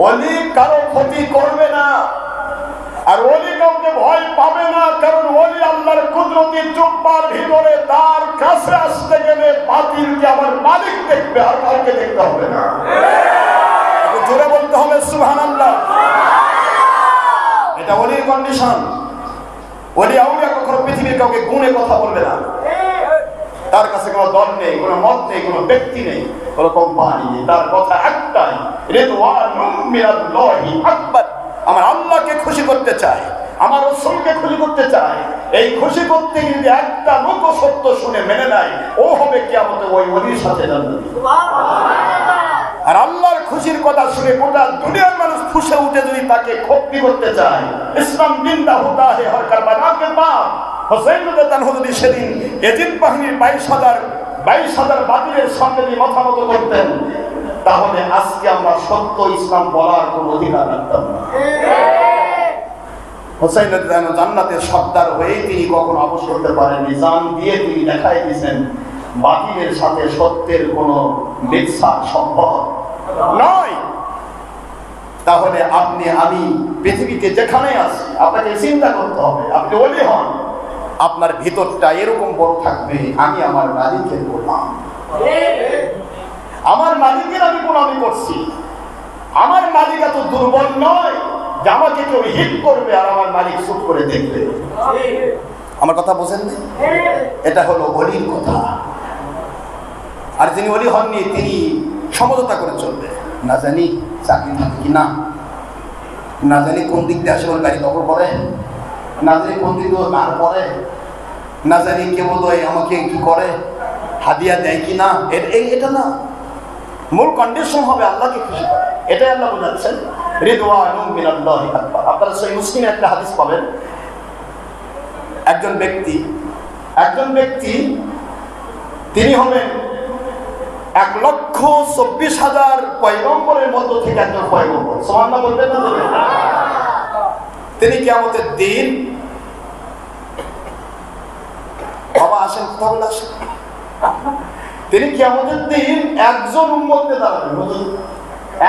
ওলি কারো ক্ষতি করবে না, আর ওলি কাউকে ভয় পাবে না। কারণ ওলি আল্লাহর কুদরতি জুব্বার ভিতরে, তার কাছে আসতে গেলে বাতিলকে আমার মালিক দেখবে, আর কাউকে দেখতে হবে না। জোরে বলতে হবে সুবহানাল্লাহ। এটা ওলির কন্ডিশন। ওলি আউলিয়া কখনো পৃথিবীর কাউকে গুণে কথা বলবে না। তার কাছে কোনো দল নেই, কোনো মত নেই, কোনো ব্যক্তি নেই, কোনো কোম্পানি নেই। তার কথা একটাই, রিদওয়ানুম মিনাল্লাহি আকবার। আমার আল্লাহকে খুশি করতে চাই, আমার রাসূলকে খুশি করতে চাই। এই খুশি করতে যদি একটা লোক সত্য শুনে মেনে নেয়, ও হবে কিয়ামতে ওই ওলির সাথে জান্নাতি। সুবহানাল্লাহ। আর আল্লাহর খুশির কথা শুনে গোটা দুনিয়ার মানুষ খুশি উঠে যদি তাকে ক্ষতি করতে চায়, ইসলাম জিন্দা হোতা হে হর কারবালা কে বাপ। হোসেন রাদিয়াল্লাহু আনহু সেদিন এজিদ বাহিনীর 22,000 বাতিলের সামনে দিয়ে মাথা নত করতেন, তাহলে আজকে আমরা সত্য ইসলাম বলার কোন অধিকার রাখতাম না। হোসেন রাদিয়াল্লাহু আনহু জান্নাতের সর্দার হয়ে তিনি কখনো আপোষ করতে পারেননি। জান দিয়ে তিনি দেখাই দিয়েছেন বাতিলের সাথে সত্যের কোন মিক্সার সম্ভব। নয়। তাহলে আপনি আমি পৃথিবীতে যেখানে আছি আপনাকে চিন্তা করতে হবে, আপনি ওলি হন, আপনার ভিতরটা এরকম বড় থাকবে, আমি আমার মালিকের গোলাম, আমার মালিকের আমি গোলামি করছি। আমার মালিক এত দুর্বল নয় যে আমাকে কেউ হিট করবে আর আমার মালিক চুপ করে দেখবে। আমার কথা বোঝেন না? এটা হলো অলির কথা। আর যিনি অলি হননি তিনি সমঝোতা করে চলবে, না জানি চাকরি থাকে কিনা, না জানি কোন দিক দিয়ে আসে ওর গাড়ি দখল করে, না জানি কোন দিক দিয়ে গান করে, না জানি কে বোধহয় আমাকে কি করে, হাদিয়া দেয় কিনা। এটা না, মূল কন্ডিশন হবে আল্লাহকে খুশি করা। এটাই আল্লাহ বোঝাচ্ছেন, রিদওয়ানুম মিনাল্লাহি আকবার। আপনারা সহিহ মুসলিমে একটা হাদিস পাবেন, একজন ব্যক্তি তিনি হবেন 1,24,000 পয়গম্বরের মধ্য থেকে একজন পয়গম্বর। সুবহানাল্লাহ বলবেন না? তিনি কিয়ামতের দিন, বাবা আসেন, কথা বলে আসেন, তিনি কিয়ামতের দিন একজন উম্মত নিয়ে দাঁড়াবেন।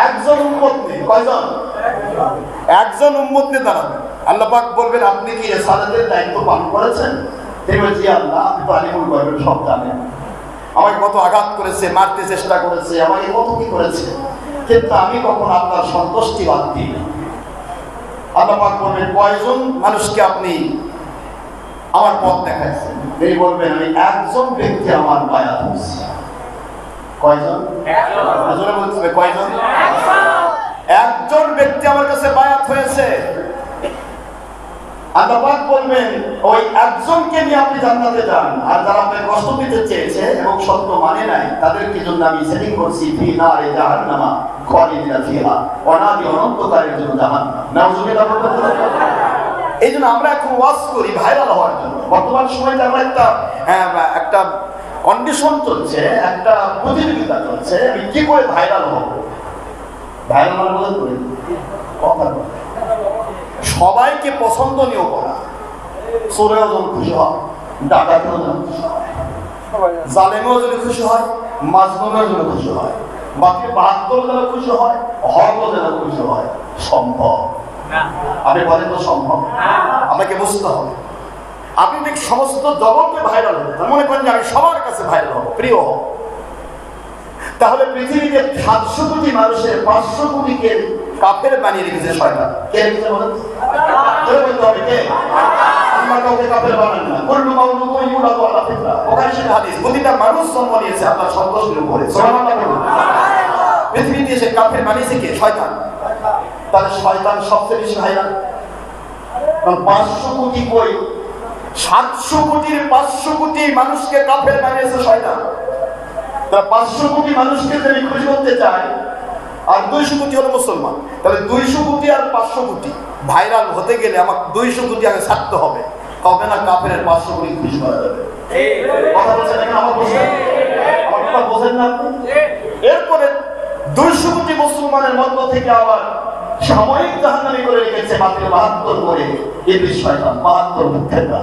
একজন উম্মত নিয়ে, কয়জন? একজন উম্মত নিয়ে দাঁড়াবেন। আল্লাহ পাক বলবেন, আপনি কি সালাতের দায়িত্ব পালন করেছেন? তিনি বলছেন, জি আল্লাহ, আপনি তো আলিমুল গায়ব, সব জানেন। আমাকে কত আঘাত করেছে, মারতে চেষ্টা করেছে, আমাকে কত কি করেছে, কিন্তু আমি কখন আপনার সন্তুষ্টি বাদ দিই। আল্লাহ পাক বলবেন, কয়জন মানুষকে আপনি আমার পথ দেখাচ্ছেন? তিনি বলবেন, আমি একজন ব্যক্তি আমার বায়াত হয়েছে। কয়জন? কয়জন? একজন ব্যক্তি আমার কাছে বায়াত হয়েছে। আল্লাহ পাক বলবেন, ওই একজনকে নিয়ে আপনি জান্নাতে যান, আর যারা আপনাকে কষ্ট দিতে চেয়েছে এবং সত্য মানে নাই তাদেরকে জন্য আমি সেটিং করছি ফি নারে জাহান্নামা খালিদিনা ফিহা, অনাদি অনন্তকালের জন্য জাহান্নাম। নাউজুবিল্লাহ বলবেন। এই জন্য আমরা এখন ওয়াজ করি ভাইরাল হওয়ার জন্য। বর্তমান সময়ে আমরা একটা কন্ডিশন চলছে, একটা প্রতিযোগিতা চলছে, আমি কি করে ভাইরাল হব। ভাইরাল হওয়ার মধ্যে করি কথা বলে সবাইকে পছন্দনীয় করা, চোরেও যেন খুশি হয়, ডাকাতেও যেন খুশি হয়, জালেমেও যেন খুশি হয়, মাজলুমেও যেন খুশি হয়, বাকি ৭২ যেন খুশি হয়, হকও যেন খুশি হয়। সম্ভব? আপনি বলেন তো সম্ভব? আপনাকে বুঝতে হবে। আপনি ঠিক সমস্ত জগৎকে ভাইরাল হবে, মনে করেন যে আমি সবার কাছে ভাইরাল হব, প্রিয় হব, তাহলে পৃথিবীতে ৭০০ কোটি মানুষের ৫০০ কোটিকে কাফের বানিয়ে রেখেছে শয়তান। কে রেখেছে বলেন? বলতে হবে কে? আল্লাহ কাউকে কাফের বানান না। কুল্লু মাউলুদুন ইউলাদু আলা ফিতরা। প্রকাশ্যে হাদিস, প্রতিটা মানুষ জন্ম নিয়েছে আল্লাহর সন্তুষ্টির উপরে। সুবহানাল্লাহ বলুন। পৃথিবীতে এসে কাফের বানিয়েছে কে? শয়তান। তাহলে শয়তান সবচেয়ে বেশি ভাইরাল। কারণ ৫০০ কোটি কই, ৭০০ কোটির ৫০০ কোটি মানুষকে কাফের বানিয়েছে শয়তান। তাহলে ৫০০ কোটি মানুষকে যদি খুশি করতে চায়, আর ২০০ কোটি হলো মুসলমান, তাহলে ২০০ কোটি আর ৫০০ কোটি ভাইরাল হতে গেলে আমার ২০০ কোটি আগে ছাড়তে হবে, তবে না কাফের ৫০০ কোটি খুশি করা যাবে। কথা বলছেন না? আমার কথা বোঝেন না আপনি? এরপরে ২০০ কোটি মুসলমানের মধ্য থেকে আবার সাময়িক জাহান্নামী করে রেখেছে মাত্র ৭২ করে ইবলিস শয়তান। ৭২ ফেরকা,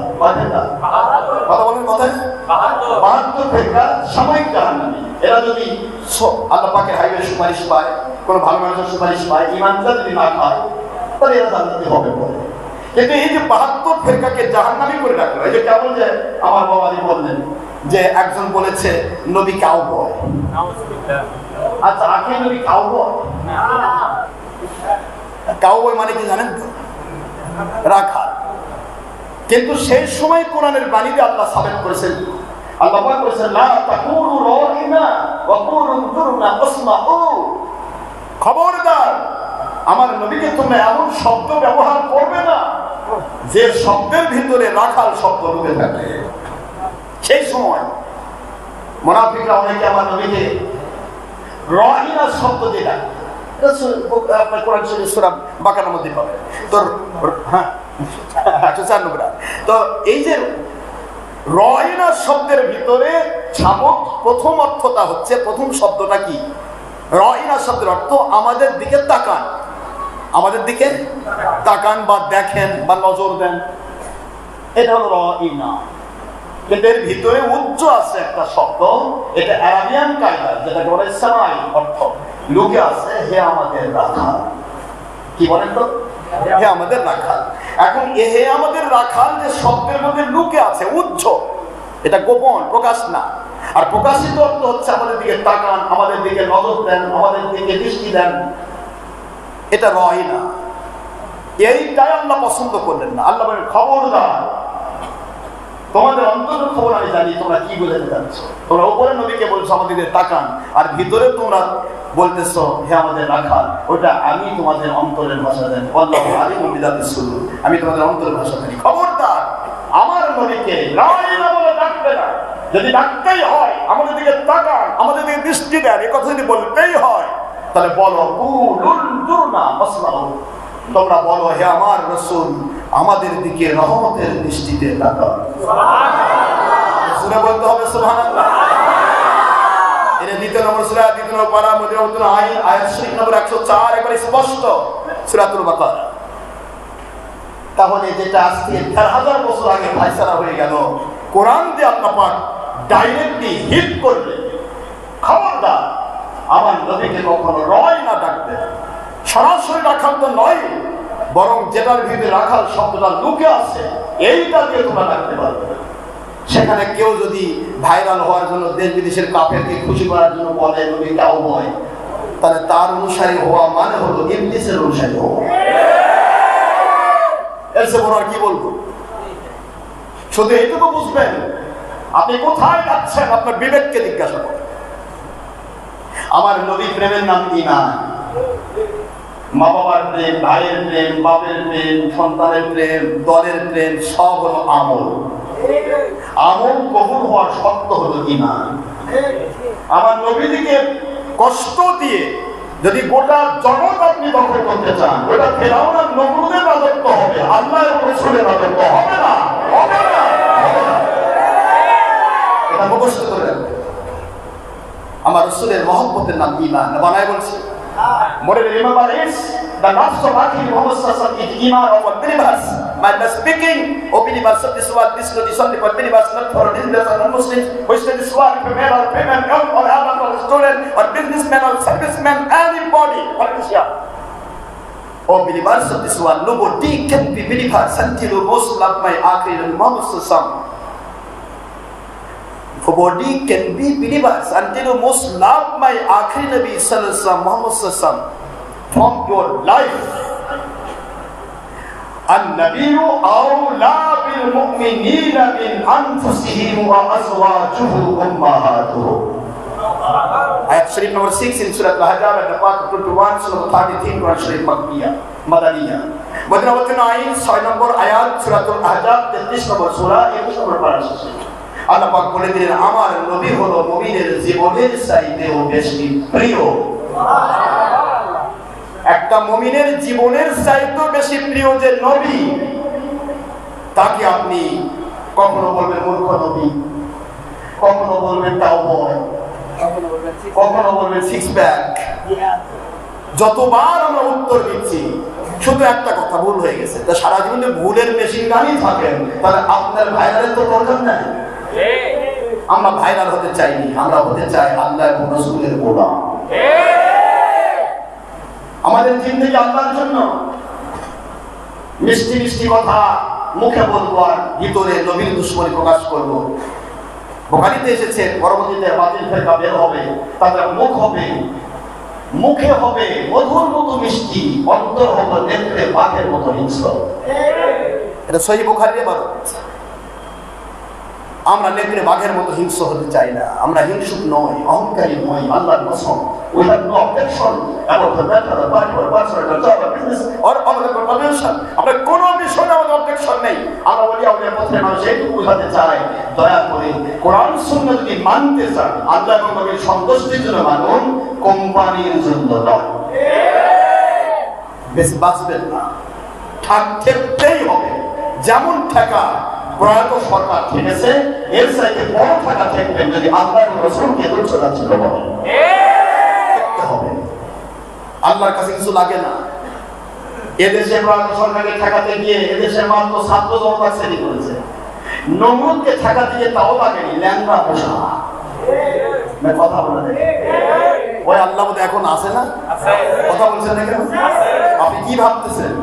কথা বলেন কথায় ৭২ ফেরকা সাময়িক জাহান্নামী। এরা যদি আল্লাহ পাকের হাইওয়ে সুপারিশ পায়, কোন ভালো মানুষের সুপারিশ পায়, ইমানটা যদি না খায়, তাহলে এরা জান্নাতি হবে বলে। কিন্তু এই যে ৭২ ফেরকাকে জাহান্নামী করে রাখলো, এই যে কেমন যে আমার বাবাজি বললেন যে একজন বলেছে নবী কাউবয়। আচ্ছা, আগে নবী কাউবয়? কাউবয় মানে কি জানেন তো? রাখাল। কিন্তু সেই সময় কোরআনের বাণীতে আল্লাহ সাবেত করেছেন, আল্লাহ পাক বলেছেন, লা তাকুলু রাইনা ওয়া কুলু দুরনা আসমাউ। খবরদার, আমার নবীকে তোমরা এমন শব্দ ব্যবহার করবে না যে শব্দের ভিতরে রাখাল শব্দ ঢুকে থাকে। সেই সময় মুনাফিকরা অনেকে আমার নবীকে রাইনা শব্দ দিয়ে ডাকে। আপনার কোরআন শরীফ সূরা বাকারার মধ্যে পাবেন। তো হ্যাঁ, ৪ নম্বর। তো এই যে রাইনা শব্দের ভিতরে প্রথম অর্থটা হচ্ছে, প্রথম শব্দটা কি? রাইনা শব্দের অর্থ আমাদের দিকে তাকান, আমাদের দিকে তাকান বা দেখেন বা নজর দেন, এটা হলো রাইনা। কিন্তু এর ভিতরে উচ্চ আছে একটা শব্দ, এটা আরাবিয়ান কায়দা, যেটা বলে সামাই অর্থ, লুকে আছে হে আমাদের রাখাল। কি বলেন তো? হে আমাদের রাখাল। এখন হে আমাদের রাখাল যে শব্দের মধ্যে লুকে আছে উচ্চ, এটা গোপন, প্রকাশ না। আর প্রকাশিত অর্থ হচ্ছে আমাদের দিকে তাকান, আমাদের দিকে নজর দেন, আমাদের দিকে দৃষ্টি দেন, এটা রয় না। এইটাই আল্লাহ পছন্দ করলেন না। আল্লাহ বলেন খবরদার, তোমাদের অন্তরের খবর আমি জানি, তোমরা কি বোঝাতে যাচ্ছ। তোমরা উপরে নবীকে বলছো আমাদের দিকে তাকান, আর ভিতরে তোমরা বলতেছো হে আমাদের রাখাল। ওটা আমি তোমাদের অন্তরের ভাষা জানি। আল্লাহু আলিমুম বিযাতিস সুদূর, আমি তোমাদের অন্তরের ভাষা জানি। খবরদার আমার নবীকে রায় না বলে ডাকবে না। যদি ডাকতেই হয় আমাদের দিকে তাকান, আমাদের দিকে দৃষ্টি দেন, এই কথা যদি বলতেই হয় তাহলে বলো কুলুন দুরনা আসমাউ, তোমরা বলো হে আমার রাসূল আমাদের দিকে রহমতের দৃষ্টিতে তাকান। সুবহানাল্লাহ, সূরা বলতে হবে সুবহানাল্লাহ। এর দ্বিতীয় নম্বর সূরা, দ্বিতীয় নম্বর পারা, মুজাওয়াতুল আইন, আয়াত শরীফ নম্বর 104, একবারে স্পষ্ট সূরাতুল বাকারা। তাহলে যেটা আজকে 4000 বছর আগে ফায়সালা হয়ে গেল, কোরআন দিয়ে আল্লাহ পাক ডাইরেক্টলি হিট করলেন, খবরদার আমার নবীকে কখনো রয় না ডাকবে। সরাসরি রাখাল তো নয়, বরং যেটার ভিতরে রাখাল শব্দটা লুকে আছে এইটা দিয়ে তোমরা ডাকতে পারবে। সেখানে কেউ যদি ভাইরাল হওয়ার জন্য দেশ বিদেশের কাফেরকে খুশি করার জন্য বলে নবী কাউবয়, তাহলে তার অনুসারী হওয়া মানে হলো ইবলিসের অনুসারী হওয়া। এর চেয়ে বড় আর কি বলবো? শুধু এইটুকু বুঝবেন, আপনি কোথায় যাচ্ছেন আপনার বিবেককে জিজ্ঞাসা করেন। আমার নবী প্রেমের নাম ঈমান। মা বাবার প্রেম, ভাইয়ের প্রেম, বাপের প্রেম, সন্তানের প্রেম, দলের প্রেম, সব হলো আমল। আমল কবুল হওয়ার শর্ত হলো ঈমান। আমার নবীকে কষ্ট দিয়ে যদি গোটা জগৎ আপনি দখল করতে চান, ওটা ফেরাউন আর নমরুদের রাজত্ব হবে, আল্লাহ এবং রাসূলের রাজত্ব হবে না, হবে না, হবে না। এটা মুখস্থ করে রাখবেন। আমার রাসূলের মহব্বতের নাম ঈমান। বানায় বলছি, More remember is the last of Akhi Muhammad Sallallahu Alaihi Wasallam is Iman of believers. By the speaking of believers of this world, this is only for believers, not for business or non-Muslims. Which is this world, male or female, young or adult or student or businessman or serviceman, anybody, politician. Oh believers of this world, nobody can be believers until you most love my Akhi Muhammad Sallallahu Alaihi Wasallam. Nobody can be believers until you most love my Akhir Nabi Sallallahu Alaihi Wasallam, Muhammad Sallallahu Alaihi Wasallam from your life. An-Nabiyyu awla bil mu'minina min anfusihim wa azwajuhu ummahatuhum. Ayat Sharif number 6 in Surah Al-Ahzab at the part 21, Surah 33, Quran Sharif Makkiyah, Madaniyah. Madinatul Ain 6 number ayat Surah Al-Ahzab 33 number surah 21 number parasha. আল্লাহ পাক বলে দিলেন আমার নবী হলো মুমিনের জীবনের চাইতেও বেশি প্রিয়। একটা মুমিনের জীবনের চাইতেও বেশি প্রিয় যে নবী, তাকে আপনি কখনো বলবেন মূর্খ নবী, কখনো বলবেন কাউবয়, কখনো বলবেন সিক্স প্যাক। যতবার আমরা উত্তর দিচ্ছি শুধু একটা কথা ভুল হয়ে গেছে। তা সারা জীবনে ভুলের মেশিন গানই থাকেন, তাহলে আপনার ভাইরালের তো দরকার নাই। আমরা ভাইরাল হতে চাইনি, আমরা হতে চাই আল্লাহ এবং রাসূলের গোলাম। আমাদের জিন্দেগি আল্লাহর জন্য। মিষ্টি মিষ্টি কথা মুখে বলবো আর ভিতরে নবীর দুশমনী প্রকাশ করবো। বুখারীতে এসেছে পরবর্তীতে বাতিল ফেরকা বের হবে, তাদের মুখ হবে, মুখে হবে মধুর মতো মিষ্টি, অন্তর হবে নেত্রে বাঘের মতো হিংস্র। এটা সহিহ বুখারীতে বলা হয়েছে। আমরা নেত্রে বাঘের মতো হিংস্র হতে চাই না, আমরা হিংসুক নই, অহংকারী নই, আল্লাহর কসম। We have no objection about the matter of life or personal or job or business or other convention. আমরা কোনো বিষয়ে আমাদের অবজেকশন নেই। আমরা বলি আমাদের পথে মানুষ এইটুকু বোঝাতে চাই, দয়া করে কোরআন সুন্নাহ যদি মানতে চান আল্লাহ এবং নবীর সন্তুষ্টির জন্য মানুন, কোম্পানির জন্য নয়। বেশি বাঁচবেন না, ঠেকতেই হবে। যেমন ঠেকা প্রয়াত সরকার ঠেকেছে, এর চাইতে বড় টাকা ঠেকবেন যদি আল্লাহ এবং রাসূলকে দুর্চনা ছিল বলেন। হবে আল্লাহর কাছে কিছু লাগে না। এদেশে প্রয়াত সরকারকে ঠেকাতে গিয়ে এদেশের মাত্র ছাত্র জনতা শ্রেণী করেছে, নমরুদকে ঠেকা দিয়ে তাও লাগেনি, ল্যাংড়া বসা। কথা বলে ওই আল্লাহ বোধ এখন আছে না? কথা বলছেন না কেন? আপনি কি ভাবতেছেন?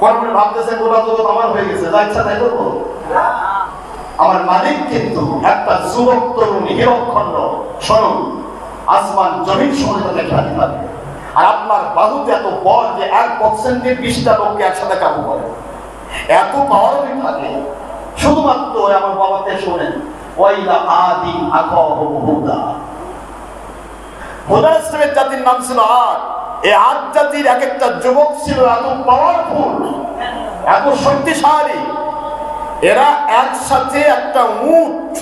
মনে ভাবতেছেন গোটা জগৎ আমার হয়ে গেছে, যা ইচ্ছা তাই করবো? আমার মালিক কিন্তু একটা যুবক তরুণ হিরক্ষণ্ড, শুনুন, আসমান জমিন সময় তাকে খ্যাতি থাকে। আর আপনার বাহুতে এত বল যে 1% 20টা লোককে একসাথে কাবু করে, এত পাওয়ারই থাকে। শুধুমাত্র আমার বাবাকে শোনেন, ওয়াইলা আদি আখাহু হুদা। হুদা ইসলামের জাতির নাম ছিল আদ। এই আদ জাতির এক একটা যুবক ছিল এত পাওয়ারফুল, এত শক্তিশালী, এরা একসাথে একটা উট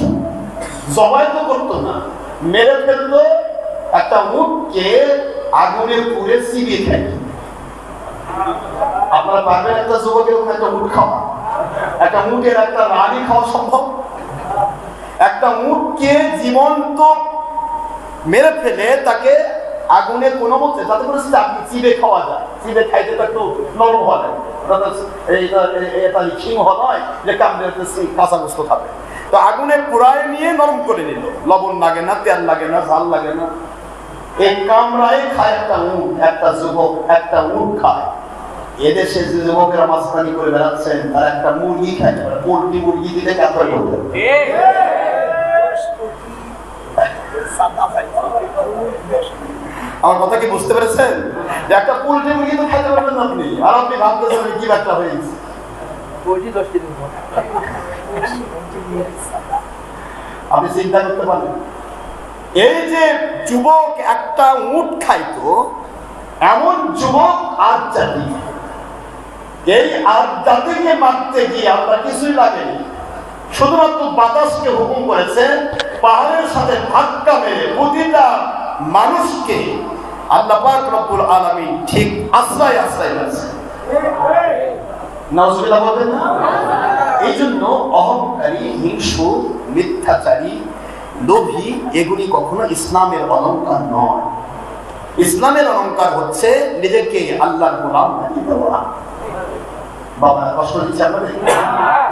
জবাই তো করতো না, মেরে ফেলতো। একটা উটকে আগুনে পুড়ে চিবিয়ে খাইত। আপনারা পারবেন একটা যুবকের একটা উট খাওয়া? একটা উটের একটা রানী খাওয়া সম্ভব? একটা উটকে জীবন্ত মেরে ফেলে তাকে আগুনে কোনো মতে যাতে করে চিবে খাওয়া যায়। চিবে খাইতে তো একটু নরম হওয়া যায়, এটা সিংহ নয় যে কামড়ে কাঁচা গোস্ত খাবে। তো আগুনে পুরায় নিয়ে নরম করে নিল, লবণ লাগে না, তেল লাগে না, ঝাল লাগে না। এই কামড়ায় খায় একটা উট, একটা যুবক একটা উট খায়। এদেশে যে যুবকেরা মাস্তানি করে বেড়াচ্ছেন তারা একটা মুরগি খায়, পোল্ট্রি মুরগি দিলে কাতর করতে। আমার কথা কি বুঝতে পেরেছেন? যে একটা পোল্ট্রি মুরগি তো খাইতে পারবেন না আপনি, আর আপনি ভাবতেছেন কি একটা হয়েছে। আপনি চিন্তা করতে পারেন, এই যে যুবক একটা উট খাইতো, এমন যুবক আর জাতি, এই আর জাতিকে মারতে গিয়ে আমরা কিছুই লাগেনি, শুধুমাত্র বাতাসকে হুকুম করেছে পাহাড়ের সাথে ধাক্কা মেরে প্রতিটা মানুষকে আল্লাহ পাক রব্বুল আলামিন ঠিক আশ্রয় আশ্রয় দিয়েছে। নাউজুবিল্লাহ বলবেন না? এই জন্য অহংকারী, হিংসু, মিথ্যাচারী, লোভী এগুলি কখনো ইসলামের অলংকার নয়। ইসলামের অলংকার হচ্ছে নিজেকে আল্লাহর গোলাম বানিয়ে দেওয়া। বাবা কষ্ট দিচ্ছে আপনাদের?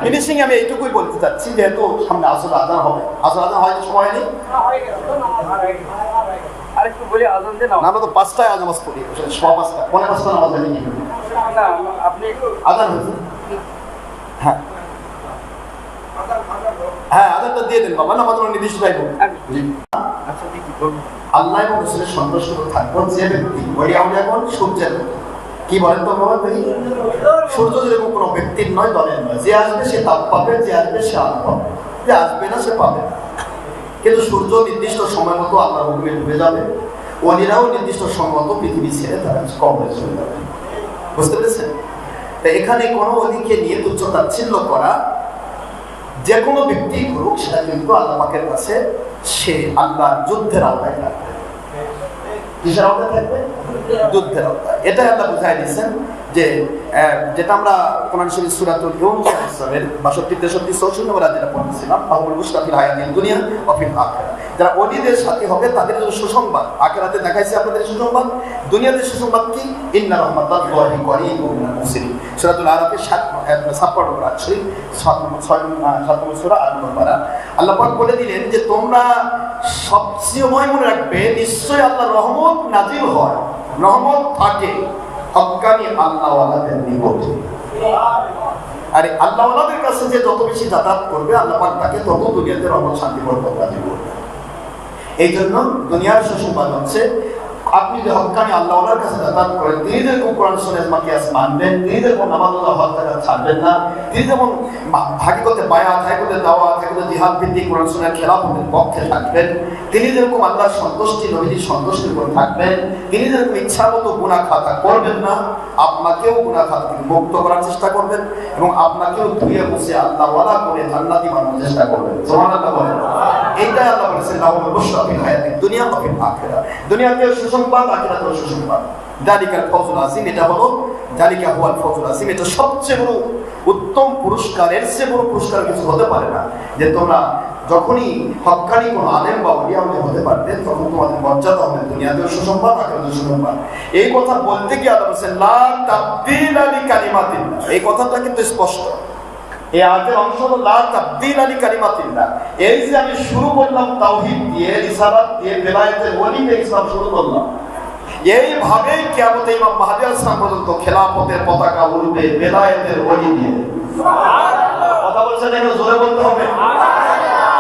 ফিনিশিং আমি এইটুকুই বলতে চাচ্ছি, যেহেতু সামনে আসর আজান হবে। আসর আজান হয় সময় নেই, আমরা তো 5টায় নামাজ পড়ি, 5:15 5:15 নামাজ হয়নি। আজান হয়েছে? হ্যাঁ হ্যাঁ, আজানটা দিয়ে দেন বাবা, নামাজ নির্দিষ্ট টাইম। আল্লাহ এবং রাসূলের সন্তুষ্ট থাকবো যে ব্যক্তি, ওই আমরা এখন সূর্যের কি বলেন তো বাবা, সূর্য যেরকম কোনো ব্যক্তির নয়, দলের নয়। যে আসবে সে তাপ পাবে, যে আসবে সে আলো পাবে, যে আসবে না সে পাবে না। কিন্তু সূর্য নির্দিষ্ট সময় মতো আল্লাহর হুকুমে ডুবে যাবে, ওলিরাও নির্দিষ্ট সময় মতো পৃথিবী ছেড়ে তারা কবরে চলে যাবে। বুঝতে পেরেছেন? তাই এখানে কোনো অলিকে নিয়ে তুচ্ছ তাচ্ছিল্য করা যে কোনো ব্যক্তি করুক, সেটা কিন্তু আল্লাহ পাকের কাছে সে আল্লাহর যুদ্ধের আওতায় থাকবে। কিসের আওতায় থাকবে? যুদ্ধের আওতায়। এটা আল্লাহ বুঝাই দিচ্ছেন যে যেটা আমরা কোরআন শরীফ সূরাতুল ইউনূস এর 62 63 64 নম্বর যেটা পড়েছিলাম, আহুল মুস্তাফিল হায়াতিদ দুনিয়া ওয়া ফিল আখিরাহ, যারা ওলিদের সাথে হবে তাদের জন্য সুসংবাদ। আখিরাতে দেখাইছে আপনাদের সুসংবাদ, দুনিয়াতে সুসংবাদ কি? ইন্না রাহমাতাল্লাহি করিবুম মিনাল মুহসিনিন। সূরাতুল আরাফের 56 নম্বর আয়াত, 7 নম্বর সূরা 8 নম্বর পারা। আল্লাহ পাক বলে দিলেন যে তোমরা সবসময় মনে রাখবে, নিশ্চয়ই আল্লাহর রহমত নাজিল হয়, রহমত থাকে হক্কানি আল্লাহওয়ালাদের নিকটে। আর আল্লাহওয়ালাদের কাছে যে যত বেশি যাতায়াত করবে, আল্লাহ পাক তাকে তত দুনিয়াতে রহমত শান্তি বরকত নাজিল করবে। এই জন্য দুনিয়ার সুসংবাদ হচ্ছে, আপনি যে হক্কানি আল্লাহওয়ালার কাছে যাতায়াত করেন, তিনি যেরকম কোরআন সুন্নাহ মাকিয়াস মানবেন, তিনি যেরকম নামাজুল্লাহ হক যাকাত ছাড়বেন না, তিনি যেমন হাকিকতে বায়াত, হাকিকতে দাওয়াত, হাকিকতে জিহাদ ভিত্তিক কোরআন সুন্নাহ খেলাফতের পক্ষে থাকবেন, তিনি যেরকম আল্লাহর সন্তুষ্টি, নবীজির সন্তুষ্টির উপর থাকবেন, তিনি যেরকম ইচ্ছা মতো গুনাহ খাতা করবেন না, আপনাকেও গুনাহ খাতা থেকে মুক্ত করার চেষ্টা করবেন এবং আপনাকেও ধুয়ে মুছে আল্লাহওয়ালা করে জান্নাতি বানানোর চেষ্টা করবেন। সুবহানাল্লাহ বলেন। এইটাই আল্লাহ বলেছেন, লাহুল বুশরা ফিল হায়াতিদ দুনিয়া ওয়া ফিল আখিরাহ। দুনিয়াতেও সুসংবাদ, আখিরাতেও সুসংবাদ। যালিকাল ফাওজুল আযীম, এটা হলো যালিকা হুয়াল ফাওজুল আযীম, এটা সবচেয়ে বড় উত্তম পুরস্কার। এর চেয়ে বড় পুরস্কার কিছু হতে পারে না, যে তোমরা যখনই হক্কানি কোনো আলেম বা ওলিয়া হতে পারবে, তখন তোমাদের মর্যাদা হবে দুনিয়াতেও সুসংবাদ, আখিরাতেও সুসংবাদ। এই কথা বলতে গিয়ে আল্লাহ বলেছেন লা তাবদীলা লিকালিমাতিল্লাহ। এই কথাটা কিন্তু স্পষ্ট, এই আয়াতের অংশ হলো লা তাবদীলা লিকালিমাতিল্লাহ। এই যে আমি শুরু করলাম তাওহীদ দিয়ে, রিসালাত দিয়ে, বেলায়েতের ওলি দিয়ে ইসলাম শুরু করলাম, এইভাবেই কিয়ামতে ইমাম মাহদী আলাইহিস সালাম পর্যন্ত খেলাফতের পতাকা উড়বে বেলায়েতের ওলি দিয়ে। সুবহানাল্লাহ। কথা বলছেন একটু জোরে বলতে হবে।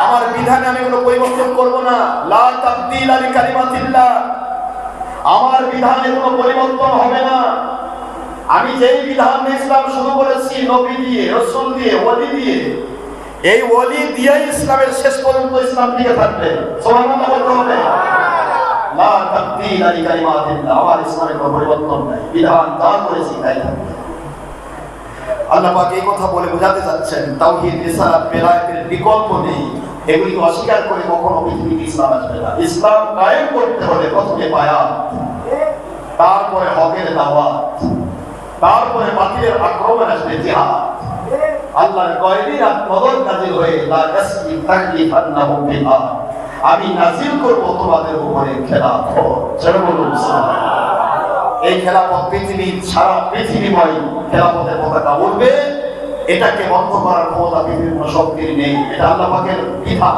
আমার বিধানে আমি কোনো পরিবর্তন করব না। লা তাবদীলা লিকালিমাতিল্লাহ। আমার বিধানে কোনো পরিবর্তন হবে না। আমি যেই বিধান ইসলাম শুরু করেছি নবী দিয়ে, রাসূল দিয়ে, ওলি দিয়ে, এই ওলি দিয়ে ইসলামের শেষ পর্যন্ত ইসলাম টিকে থাকবে। সুবহানাল্লাহ বলতে হবে। লা তাবদীলা লিকালিমাতিল্লাহ। আমার ইসলামের কোনো পরিবর্তন নাই, বিধান যা করেছি তাই থাকবে। আল্লাহ পাক এই কথা বলে বোঝাতে যাচ্ছেন তাওহীদ, রিসালাত, বেলায়েতের বিকল্প নেই। এগুলিকে অস্বীকার করে কখনো পৃথিবীতে ইসলাম আসবে না। ইসলাম কায়েম করতে হলে প্রথমে বায়াত, তারপরে হকের দাওয়াত, তারপরে বাতিলের আক্রমণ আসবে জিহাদ। আল্লাহর কয়দিন নজর নাজিল হয়ে লা ইয়াসমি তাকলিফান্নাহুম বিহা, আমি নাজিল করব তোমাদের উপরে খেলাফত। ছেড়ে বলুন সুবহানাল্লাহ। এই খেলাফত পৃথিবীর সারা পৃথিবীময় খেলাফতের পতাকা উড়বে। এটাকে বন্ধ করার ক্ষমতা পৃথিবীর কোনো শক্তির নেই। এটা আল্লাহ পাকের বিধান।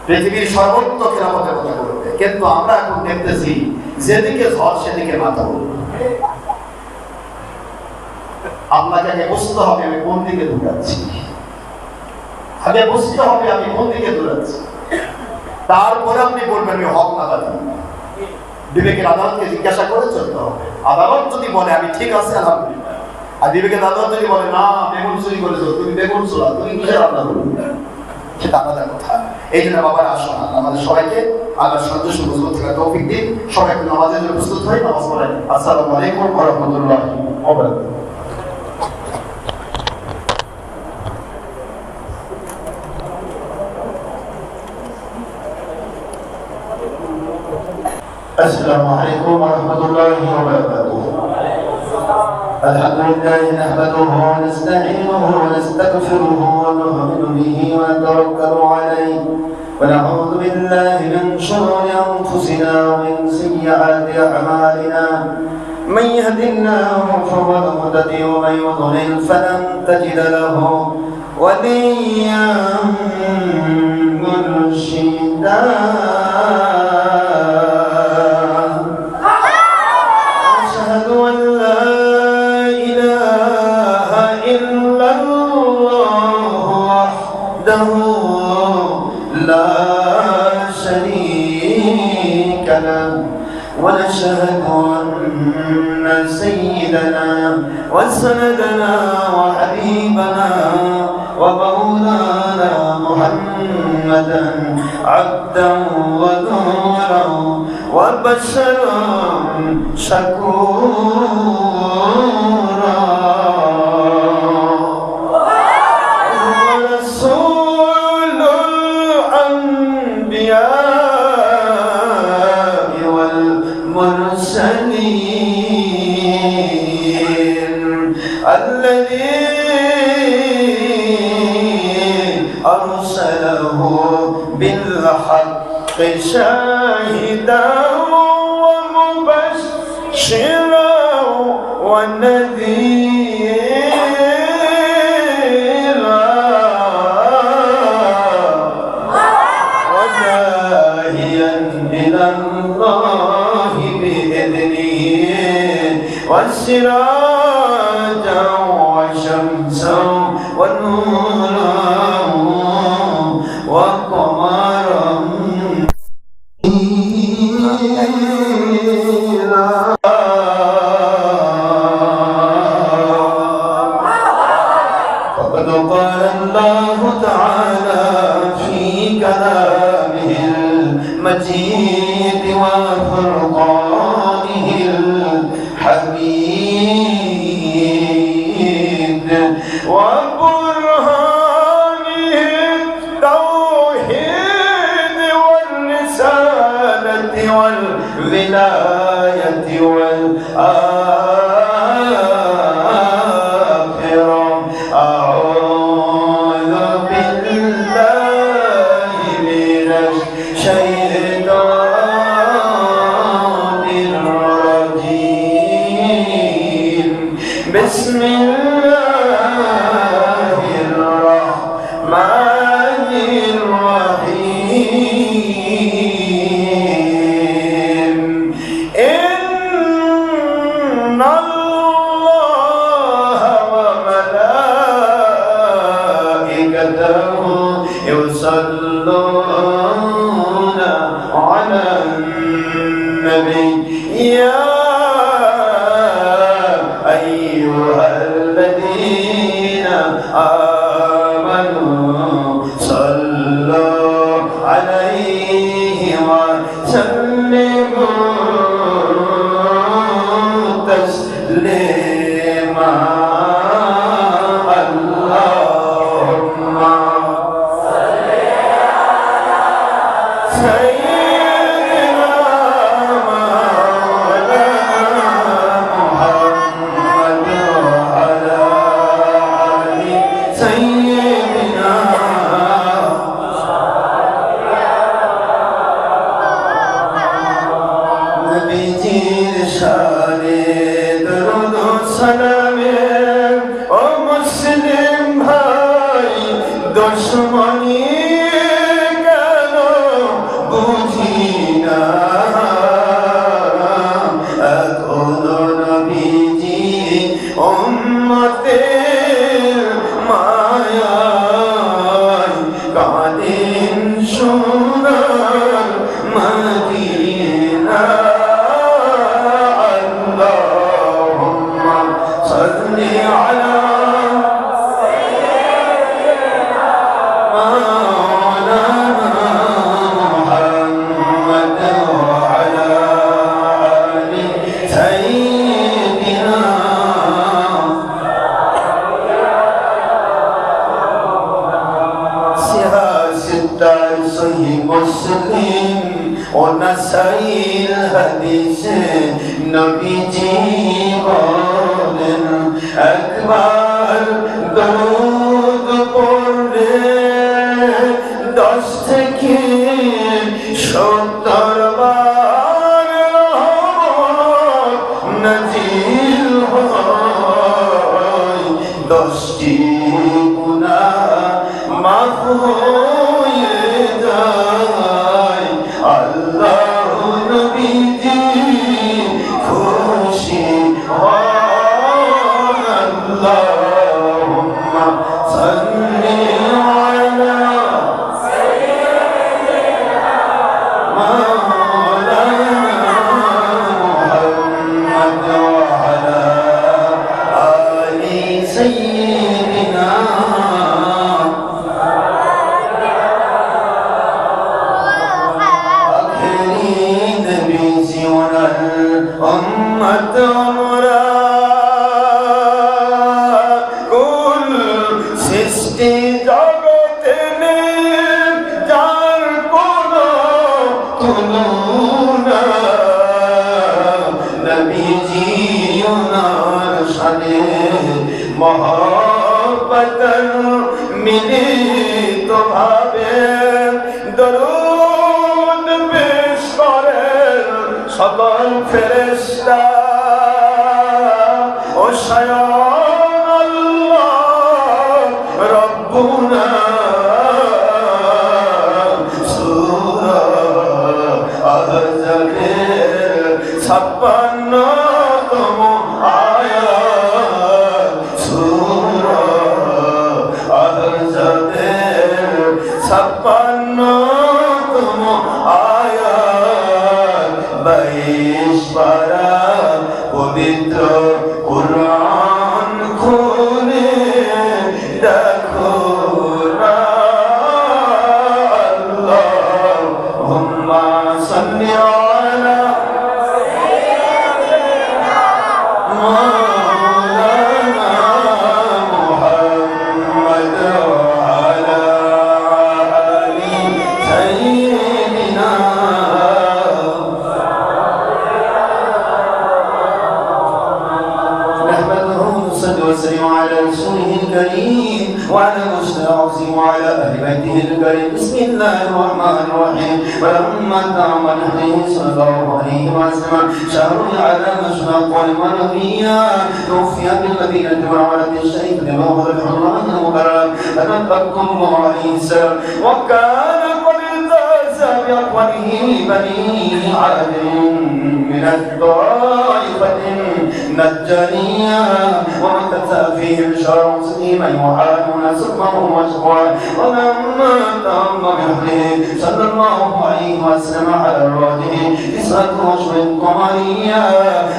পৃথিবীর সর্বত্র খেলাফতের পতাকা উড়বে। কিন্তু আমরা এখন দেখতেছি যেদিকে ঝড় সেদিকে মাথা উঠবে। আপনাকে আগে বুঝতে হবে আমি কোন দিকে দৌড়াচ্ছি, আগে বুঝতে হবে আমি কোন দিকে দৌড়াচ্ছি, তারপরে আপনি বলবেন আমি হক না বাতিল। বিবেকের আদালতকে জিজ্ঞাসা করে চলতে হবে। আদালত যদি বলে আমি ঠিক আছে আলহামদুলিল্লাহ, আর বিবেকের আদালত যদি বলে না বেগুন চুরি করেছো, তুমি বেগুন চোরা, তুমি কিসের রান্না করবে, সেটা আলাদা কথা। এই জন্য বাবার আসুন আমাদের সবাইকে আল্লাহর সন্তুষ্ট বুঝতে থাকার তৌফিক দিন। সবাইকে নামাজের জন্য প্রস্তুত হই, নামাজ পড়েন। আসসালামু আলাইকুম ওয়া রাহমাতুল্লাহি ওয়া বারাকাতুহু। السلام عليكم ورحمة الله وبركاته. الحمد لله نحمده ونستعينه ونستغفره ونؤمن به ونتوكل عليه ونعوذ بالله من شرور أنفسنا ومن سيئات أعمالنا. من يهد الله فهو المهتدي ومن يضلل فلن تجد له وليا مرشدا. ونشهد أن سيدنا وسندنا وحبيبنا ومولانا محمدا عبدا ونورا وبشرا شكورا ورسول الأنبياء المرسلين الذي أرسله بالحق شاهدا ومبشرا ونذيرا وداعيا إلى الله وسراجا وشمسا ونورا وقمرا فقد قال الله تعالى في كلامه المجيد وفرقانه الحميد وبرهانه التوحيد والرسالة والولاية والآخرة. أعوذ بالله من الشيطان الرجيم. بسم الله صل على ونسائل الحديث نبيجي قولن أكبر درود قرن دستكي شطر بار نزيل هاي دستي گنا مفهوی داي الله نبيجي خوشي اللهم صل على سيدنا مولانا محمد وعلى آل سيدنا أمة مرا كل سৃষ্টি জগতে যার কোনো তুলনা নবীজি ওনার শানে মহব্বতন মিলিত ভাবে দরুদ পেশ করেন সকল ফেরেশতা ও স্বয়ং আল্লাহ রব্বুনা সূরা আহজাবের 56তম আয়াত সূরা আহজাবের 56তম আয়াত 22 পারা পবিত্র কুরআন খুলে দেখো না আল্লাহুম্মা সাল্লি আলা সাইয়্যিদিনা মাওলানা মুহাম্মদ ওয়া আলা আলি সাইয়্যিদিনা وسلم على رسوله الكريم وعلى مسلم العظيم وعلى اهل بيته الكريم بسم الله الرحمن الرحيم ولما تم نحيه صلى الله عليه وسلم شهر العلام اشرق والمرضية توفي بالمدينة وعلى الشيخ بموضع الحرام المكرم فتبكم الله عليه السلام وكان قد التاز بأقوله بني عدد من الطائفة نجانية ومكث فيهم شرع سليما يعانون سقمه وشقوا ولما تم بحقه صلى الله عليه وسلم على الراجح 9 أشهر قمرية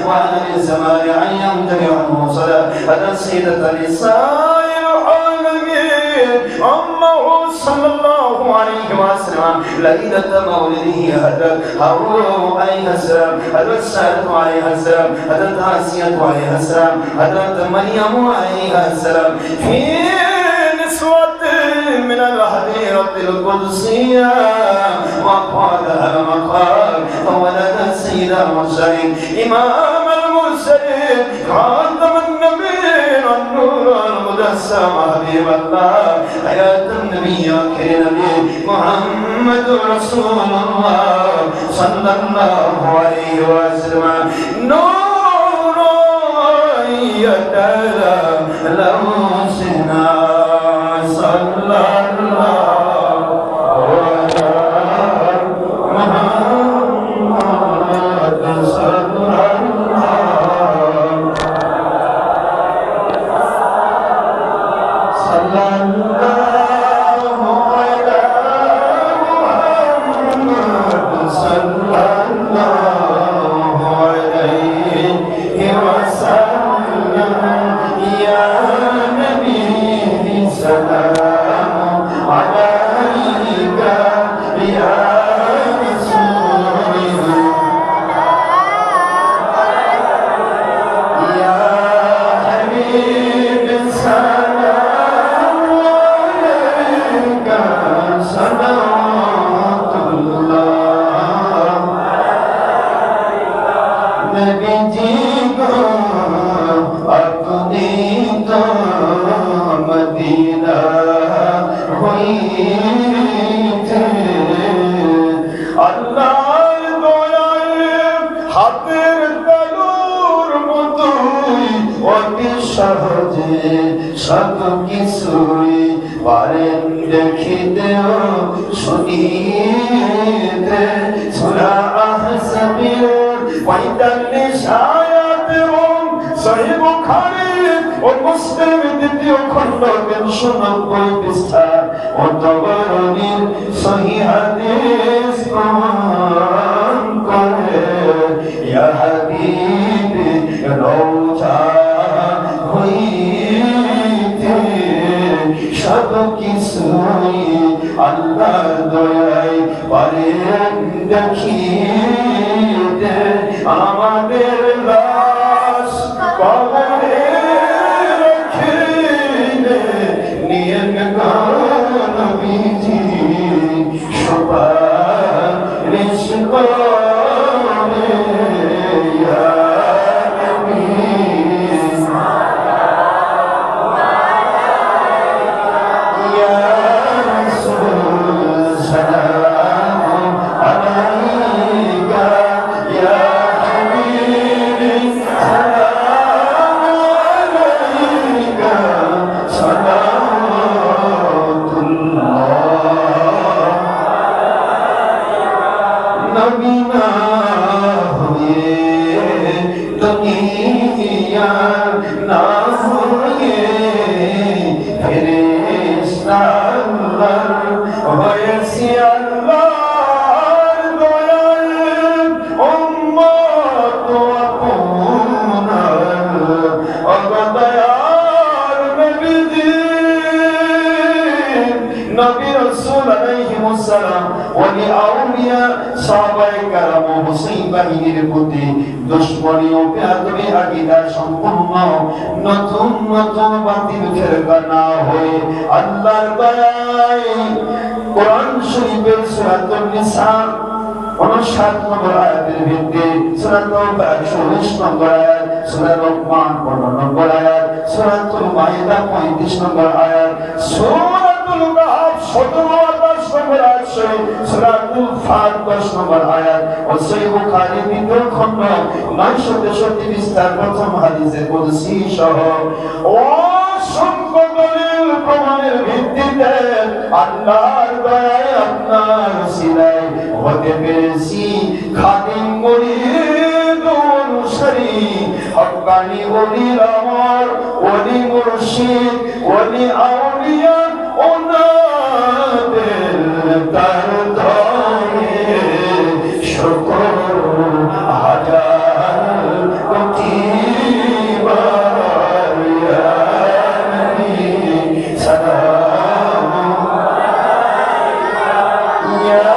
وعلى الزمان أن يمتنع عنه صلاة السيدة للسائر العالمين أمه صلى الله عليه وسلم ليلة مولده هدت هارون عليه السلام هدت سارة عليه السلام هدت آسية عليه السلام هدت مريم عليه السلام في نسوة من الحديرة القدسية وقالها مقال فولد السيد المرسلين إمام المرسلين خاتم النبيين النور المجسم حبيب الله حياة النبي آخر نبي محمد رسول الله صلى الله عليه وسلم نور يتلى له سنا صلى الله على محمد صلى الله عليه وسلم অতি সহজে সব কিছুই পারেন দেখিতে ও শুনিতে সূরা আহজাবের ৪৫ আয়াত এবং সহিহ বুখারী ও মুসলিম দ্বিতীয় খণ্ড ৩৯০ পৃষ্ঠা ও তাবারানীর সহিহ হাদিস প্রমাণ করে ইয়া হাবিবি রওজা হইতে সব কিছুই আল্লাহর দয়ায় পারেন দেখিতে আমাদের লাশ কবরে রাখিলে নিয়েন নবীজি সুপারিশ করে ইয়া নবী ইয়া রাসূল সালামু আলাইকা ইয়া হাবিবি সালামু আলাইকা সালাতুল্লাহ নবী না হয়ে দুনিয়া না হয়ে ফেরেশতা হয়েছি আল্লাহর দয়ায় উম্মত আপনার অগদয়ার নবীজি নবী রাসূল আলাইহিস সালাম ওলি আউলিয়া সাহাবায়ে কেরাম ও মুসলিম বাহিনীর প্রতি দুশমনী ও বেয়াদবি আকীদা সম্পূর্ণ নতুন নতুন বাতিল ফিরকা না হয়ে আল্লাহর দয়ায় কোরআন শরীফের সূরাতুন নিসা 59 নম্বর আয়াতের ভিত্তিতে সূরা তাওবা 119 নম্বর আয়াত, সূরা লোকমান 15 নম্বর আয়াত, সূরাতুল মাইদা 35 নম্বর আয়াত, সূরাতুল কাহফ 17-18 নম্বর আয়াত, সূরাতুল ফাত 10 নম্বর আয়াত ও সহিহ বুখারী দ্বিতীয় খণ্ড 963 পৃষ্ঠার প্রথম হাদিসে কুদসি সহ অসংখ্য দলিল প্রমাণের ভিত্তিতে আল্লাহর দয়ায় আপনার ওসিলায় হতে পেরেছি খাদিম মুরিদ অনুসারী হক্কানি ওলির আমার ওলি মুর্শিদ ওলি আউলিয়া ওনাদের তার ধরে শুকর হাজার কোটি বার ইয়া নবী সালাম ইয়া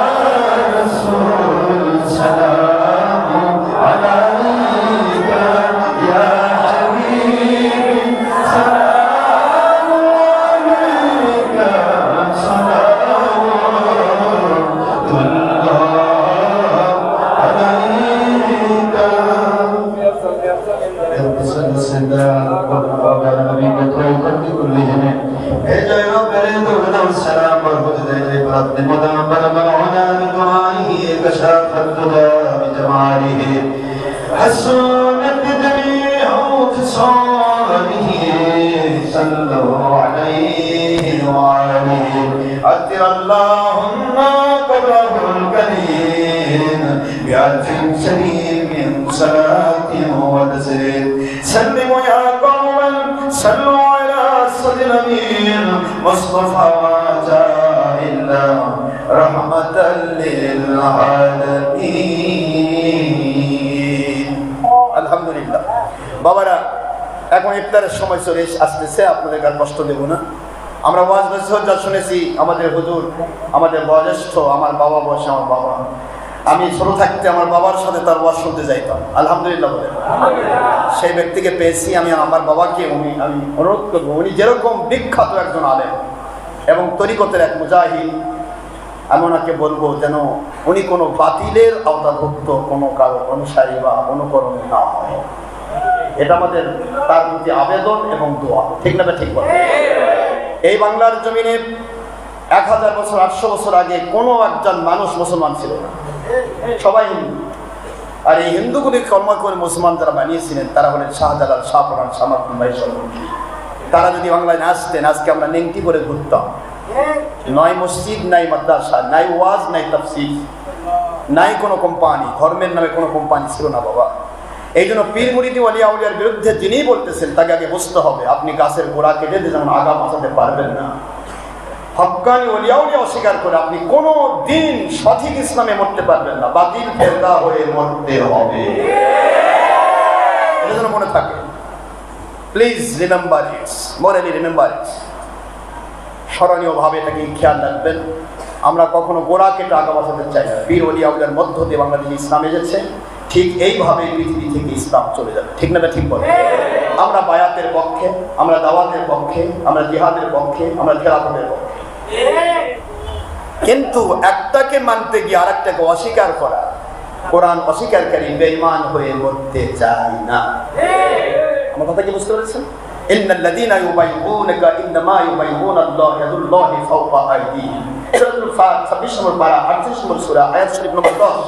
রাসূল সালাম আলাইকা ইয়া হাবিবি সালাম আলাইকা সালাতুল্লাহ আলাইকা حسنت جميع خصاله صلوا عليه وآله أثر اللهم قبره الكريم بألف شريف صلاة وتسليم سلموا يا قوما صلوا على أسد الأمين مصطفى جاء إلا رحمة للعالمين الحمد لله বাবারা এখন ইফতারের সময় চলে আসতেছে, আপনাদের কাছে কষ্ট দেব না। আমরা ওয়াজ নসিহত শুনেছি, আমাদের হুজুর আমাদের বয়োজ্যেষ্ঠ, আমার বাবা বয়সে আমার বাবা, আমি ছোট থাকতে আমার বাবার সাথে তার ওয়াজ শুনতে যাইতাম। আলহামদুলিল্লাহ বলে সেই ব্যক্তিকে পেয়েছি। আমি আমার বাবাকে আমি অনুরোধ করবো, উনি যেরকম বিখ্যাত একজন আলেম এবং তরিকতের এক মুজাহিদ, আমি ওনাকে বলবো যেন উনি কোনো বাতিলের আওতাভুক্ত কোনো কারো অনুসারী বা অনুকরণ না হয়। এটা আমাদের তার প্রতি আবেদন এবং দোয়া, ঠিক না? ঠিক বলে এই বাংলার জমিনে 1000 বছর 800 বছর আগে কোনো একজন মানুষ মুসলমান ছিল না, সবাই হিন্দু। আর এই হিন্দুগুলি কর্ম করে মুসলমান যারা বানিয়েছিলেন তারা হলেন শাহজালাল, শাহপরান, শামাকুল ভাই সর্বমুখী। তারা যদি বাংলায় না আসতেন আজকে আমরা নেংটি করে ঘুরতাম। নয় মসজিদ, নাই মাদ্রাসা, নাই ওয়াজ, নাই তাফসীর, নাই কোনো কোম্পানি, ধর্মের নামে কোনো কোম্পানি ছিল না বাবা। এই জন্য পীর মুরিদি ওলিয়া উলিয়ার বিরুদ্ধে যিনি বলতেছেন তাকে আগে বুঝতে হবে আপনি গাছের গোড়া কেটে দিয়ে যেমন আগা বাঁচাতে পারবেন না। হক্কানি ওলিয়া উলিয়া অস্বীকার করে আপনি কোনো দিন সঠিক ইসলামে মরতে পারবেন না, বাতিল ফেরদা হয়ে মরতে হবে। এটা যেন মনে থাকে। Please remember it, morally remember it. স্মরণীয় ভাবে এটাকে খেয়াল রাখবেন। আমরা কখনো গোড়া কেটে আগা বাঁচাতে চাই না। পীর ওলিয়া উলিয়ার মধ্য দিয়ে বাংলাদেশে ইসলাম এসেছে, ঠিক এইভাবে পৃথিবী থেকে ইসলাম চলে যাবে। ঠিক না? ঠিক বলে আমরা বায়াতের পক্ষে, আমরা দাওয়াতের পক্ষে, আমরা জিহাদের পক্ষে, আমরা খেলাফতের পক্ষে। কিন্তু একটাকে মানতে গিয়ে আরেকটাকে অস্বীকার করা, কোরআন অস্বীকারী বেঈমান হয়ে মরতে চাই না। আমার কথা কি বুঝতে পেরেছেন? ইন্নাল্লাযীনা ইউবাইউনাকা ইন্নামা ইউবাইউনাল্লাহ ইয়াদুল্লাহি ফাওকা আইদিহিম। সূরাতুল ফাত 26 নম্বর পারা 38 নম্বর সূরা আয়াত শরীফ নম্বর 10।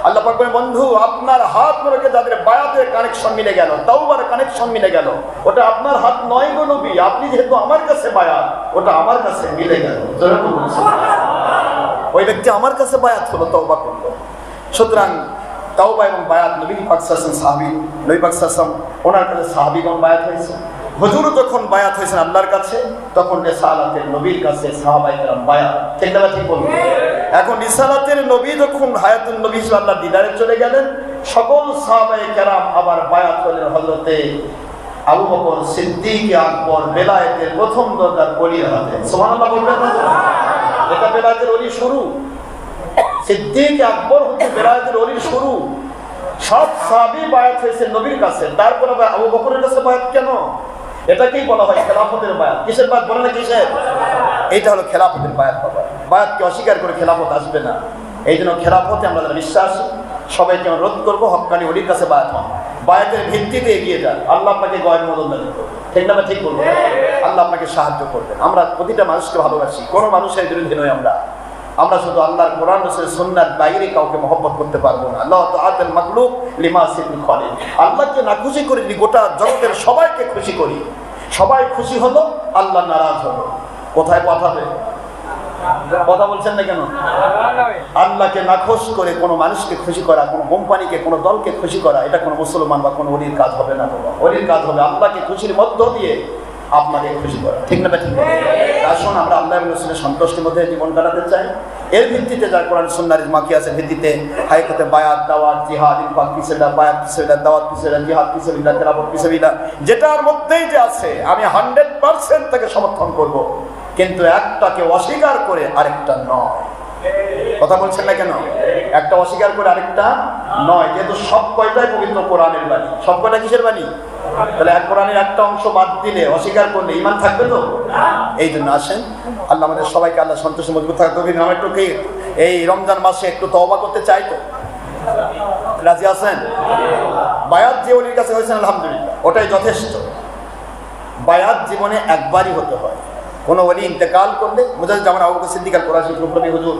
আল্লাহ পাক বলেন, বন্ধু আপনার হাত মোড়কে যাদের বায়াতের কানেকশন মিলে গেল, তাওবার কানেকশন মিলে গেল, ওটা আপনার হাত নয় গো নবী, আপনি যেহেতু আমার কাছে বায়াত, ওটা আমার কাছে মিলে গেল। ওই ব্যক্তি আমার কাছে বায়াত হলো, তওবা করলো। সুতরাং তাওবা এবং বায়াত নবী পাক সাল্লাল্লাহু আলাইহি ওয়াসাল্লাম, সাহাবী নবী পাক সাল্লাল্লাহু আলাইহি ওয়াসাল্লাম ওনার কাছে সাহাবীগণ বায়াত হয়েছে। হুজুর যখন বায়াত হয়েছেন আল্লাহর কাছে, তখন রিসালাতের নবীর কাছে সাহাবায়ে কেরাম বায়াত। ঠিক না? ঠিক বলুন। এখন রিসালাতের নবী যখন হায়াতুন নবী হিসেবে আল্লাহর দিদারে চলে গেলেন, সকল সাহাবায়ে কেরাম আবার বায়াত হলেন হযরতে আবু বকর সিদ্দিক আকবর, বেলায়েতের প্রথম দরজার ওলির হাতে। সুবহানাল্লাহ বলবেন না? এটা বেলায়েতের ওলির শুরু। সিদ্দিক আকবর হচ্ছে বেলায়েতের ওলির শুরু। সব সাহাবী বায়াত হয়েছে নবীর কাছে, তারপর আবার আবু বকরের কাছে বায়াত কেন? এটাকেই বলা হয় খেলাফতের বায়াত। কিসের বায়াত বলে না? কিসের? এইটা হলো খেলাফতের বায়াত। বাবা বায়াতকে অস্বীকার করে খেলাফত আসবে না। এই জন্য খেলাফতে আমরা যারা বিশ্বাসী সবাইকে অনুরোধ করবো হক্কানি ওলির কাছে বায়াত হন, বায়াতের ভিত্তিতে এগিয়ে যান। আল্লাহ আপনাকে গয়ের মদন দান করবে। ঠিক না? ঠিক বলবো। আল্লাহ আপনাকে সাহায্য করবেন। আমরা প্রতিটা মানুষকে ভালোবাসি, কোনো মানুষের বিরুদ্ধে নয়। আমরা শুধু আল্লাহর কোরআন রাসূলের সুন্নাত বাইরে কাউকে মহব্বত করতে পারবো না। আল্লাহ তাআলাল মাখলুক লিমা সিফিল খালিক। আল্লাহকে না খুশি করি, গোটা জগতের সবাইকে খুশি করি। সবাই খুশি হলো, আল্লাহ নারাজ হলো, কোথায় পাঠাবে? কথা বলছেন না কেন? আল্লাহকে নাখোশ করে কোনো মানুষকে খুশি করা, কোনো কোম্পানিকে, কোনো দলকে খুশি করা, এটা কোনো মুসলমান বা কোনো ওলির কাজ হবে না। ওলির কাজ হবে আল্লাহকে খুশির মধ্য দিয়ে আপনাকে খুশি করা। ঠিক না? ঠিক। আসুন আমরা আল্লাহ এবং রাসূলের সন্তুষ্টির মধ্যে জীবন কাটাতে চাই। এর ভিত্তিতে যার কোরআন সুন্নাহর মাকিয়াসের ভিত্তিতে হাইকতে বায়াত, দাওয়াত, জিহাদ, ইনফাক ফিসাবিল্লাহ, বায়াত ফিসাবিল্লাহ, দাওয়াত ফিসাবিল্লাহ, জিহাদ ফিসাবিল্লাহ, খেলাফত ফিসাবিল্লাহ, যেটার মধ্যেই যে আছে আমি 100% তাকে সমর্থন করব, কিন্তু একটাকে অস্বীকার করে আরেকটা নয়। কথা বলছেন না কেন? একটা অস্বীকার করে আরেকটা নয়, যেহেতু সব কয়টাই পবিত্র কোরআনের বাণী। সব কয়টা কিসের বাণী? তাহলে এক কোরআনের একটা অংশ বাদ দিলে, অস্বীকার করলে ঈমান থাকবে তো? এই জন্য আসেন আল্লাহ আমাদের সবাইকে আল্লাহ সন্তোষে মজবুত থাকতে হবে। আমরা একটু এই রমজান মাসে একটু তওবা করতে চাই তো? রাজি আছেন? বায়াত যে ওলির কাছে হয়েছেন আলহামদুলিল্লাহ, ওটাই যথেষ্ট। বায়াত জীবনে একবারই হতে হয়। কোনো ওলি ইন্তেকাল করলে, মুজাদ্দিদ আবু বকর সিদ্দিক আল কুরাশি হুজুর,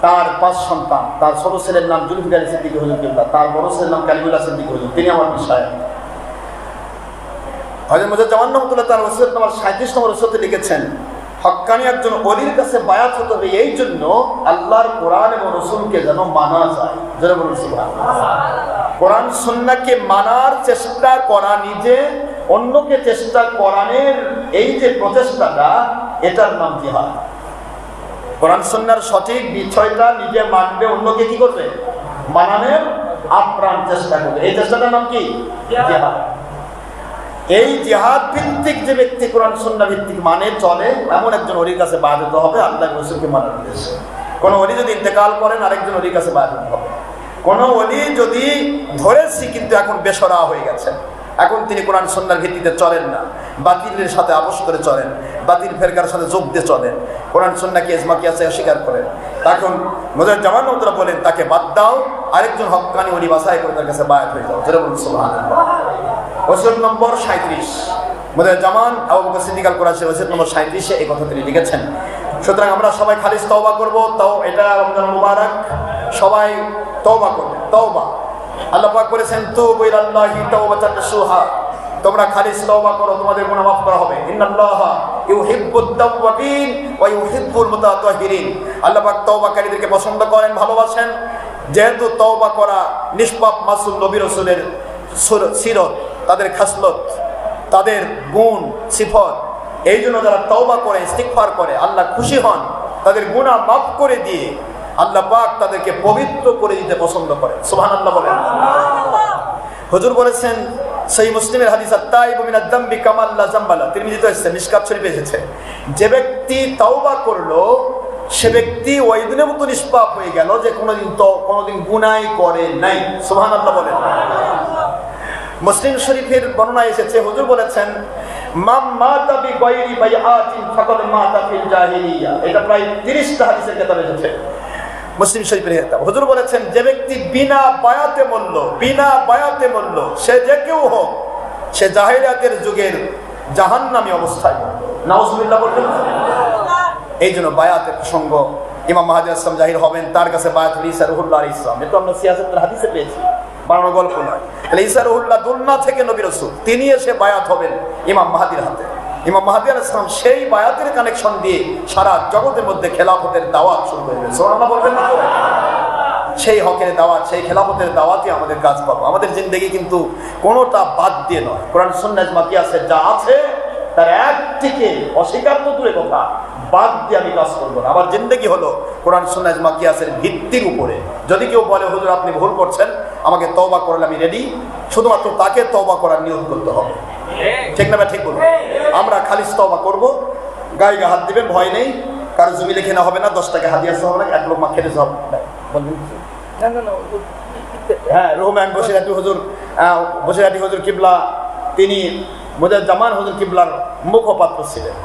তার 5 সন্তান, তার ছোট ছেলের নাম জুলফিকার সিদ্দিক হুজুর কিবলা, তার বড় ছেলের নাম কালিমুল্লাহ সিদ্দিক হুজুর, তিনি আমার বিষয়। হযরত মুজাদ্দিদ রহমাতুল্লাহ তার ওসিয়ত নাম্বার 37 নম্বর ওসিয়তে লিখেছেন, হক্কানি একজন ওলির কাছে বায়াত হতে হবে এই জন্য আল্লাহর কোরআন এবং রাসূলকে যেন মানা যায়। যারা বলুন সুবহানাল্লাহ। কোরআন সুন্নাহকে মানার চেষ্টা করা, নিজে অন্যকে চেষ্টা করানোর এই যে প্রচেষ্টাটা, এটার নাম জিহাদ। কোরআন সুন্নাহর সঠিক বিষয়টা নিজে মানবে, অন্যকে কি করবে? মানানোর আপ্রাণ চেষ্টা করবে। এই চেষ্টাটার নাম কি? জিহাদ। এই জিহাদ ভিত্তিক যে ব্যক্তি কোরআন সুন্নাহ ভিত্তিক মানে চলে, এমন একজন ওলির কাছে বায়াত হতে হবে আল্লাহ রাসূলকে মানার উদ্দেশ্যে। কোন ওলি যদি ইন্তেকাল করেন, আরেকজন ওলির কাছে বায়াত হতে হবে। কোন ওলি যদি ধরেছি কিন্তু এখন বেশরা হয়ে গেছে, এখন তিনি কোরআন সুন্নাহর ভিত্তিতে চলেন না, বাতিলের সাথে আপোষ করে চলেন, বাতিল ফেরকার সাথে যোগ দিয়ে চলেন, কোরআন সুন্নাহকে ইজমা কিয়াসে অস্বীকার করেন, তখন মুজাদ্দিদ জামান নওদরা বলেন তাকে বাদ দাও, আরেকজন হক্কানি ওলি বাছাই করে তার কাছে বায়াত হয়ে যাও। যারা বলুন সুবহানাল্লাহ। ওসিয়ত নম্বর 37 মুজাদ্দিদ জামান আবু বকর সিদ্দিক আল কুরাশি ওসিয়ত নম্বর 37-এ এই কথা তিনি লিখেছেন। সুতরাং আমরা সবাই খালিস তওবা করব। তাও এটা রমজান মুবারক, সবাই তওবা করবেন। তওবা আল্লাহ পাক বলেছেন তুবু ইলাল্লাহি তাওবাতান নাসুহা, তোমরা খালিস তওবা করো, তোমাদের গুনাহ মাফ করা হবে। ইন্নাল্লাহা ইউহিব্বুত তাওয়াবিন ওয়া ইউহিব্বুল মুতাতাহহিরিন, আল্লাহ পাক তওবাকারীদেরকে পছন্দ করেন, ভালোবাসেন। যেহেতু তওবা করা নিষ্পাপ মাসুম নবী রাসূলের সিরত, তাদের খাসলত, তাদের গুণ সিফত, এই জন্য যারা তওবা করে ইস্তিগফার করে আল্লাহ খুশি হন, তাদের গুনাহ মাফ করে দিয়ে আল্লাহ পাক তাদেরকে পবিত্র করে দিতে পছন্দ করেন। সুবহানাল্লাহ বলেন। হুজুর বলেছেন সহিহ মুসলিমের হাদিস, আত-তাইবু মিনাদ যামবি কামাল লা যামবা লা, তিরমিজিতে এসেছে, মিশকাত শরীফে এসেছে, যে ব্যক্তি তওবা করলো সে ব্যক্তি ওই দিনের মতো নিষ্পাপ হয়ে গেল যে কোনোদিন গুনাহ করে নাই। সুবহানাল্লাহ বলেন। মুসলিম শরীফের বর্ণনা এসেছে, হুজুর বলেছেন মান মাতা বিগাইরি বাইআতিন ফাকাদ মাতা ফিল জাহিলিয়া, এটা প্রায় 30টা হাদিসের কিতাবে এসেছে মুসলিম শরীফের কিতাব। হুজুর বলেছেন যে ব্যক্তি বিনা বায়াতে মরল, সে যে কেউ হোক, সে জাহিলিয়াতের যুগের জাহান্নামী অবস্থায়। নাউজুবিল্লাহ বলবেন। এই জন্য বায়াতের প্রসঙ্গ, ইমাম মাহদী আসলাম জাহির হবেন, তার কাছে বায়াত ঈসা রুহুল্লাহ আলাইহিস সালাম, এটা আমরা সিয়াসতের হাদিসে পেয়েছি, বানানো গল্প নয়। তাহলে ঈসা রুহুল্লাহ দুনিয়া থেকে নবী রাসূল, তিনি এসে বায়াত হবেন ইমাম মাহদীর হাতে। ইমাম মাহদী আলাইহিস সালাম সেই বায়াতের কানেকশন দিয়ে সারা জগতের মধ্যে খেলাফতের দাওয়াত শুরু করবেন। সুবহানাল্লাহ বলবেন না? সেই হকের দাওয়াত, সেই খেলাফতের দাওয়াতই আমাদের কাজ পাবো। আমাদের জিন্দেগি কিন্তু কোনোটা বাদ দিয়ে নয়, কোরআন সুন্নাহ ইজমা কিয়াসে যা আছে তার একটিকে অস্বীকার তো দূরে কথা, বাদ দিয়ে আমি কাজ করবো না। আমার জিন্দেগি হলো কোরআন সুন্নাহ ইজমা কিয়াসের ভিত্তির উপরে। যদি কেউ বলে হুজুর আপনি ভুল করছেন, আমাকে তওবা করলে আমি রেডি, শুধুমাত্র তাকে তওবা করার নিয়ত করতে হবে। ঠিক না? ঠিক বলবো। আমরা খালিস তওবা করবো, গায়ে হাত দিবেন, ভয় নেই, কারো জমি লিখে না হবে না, 10 টাকা হাদিয়া হবে না, 1 লোকমা খেতে হবে। হ্যাঁ, রুহুমান বসিরাটি হুজুর কিবলা, তিনি মুজাদ্দামান হুজুর কিবলার মুখপাত্র ছিলেন।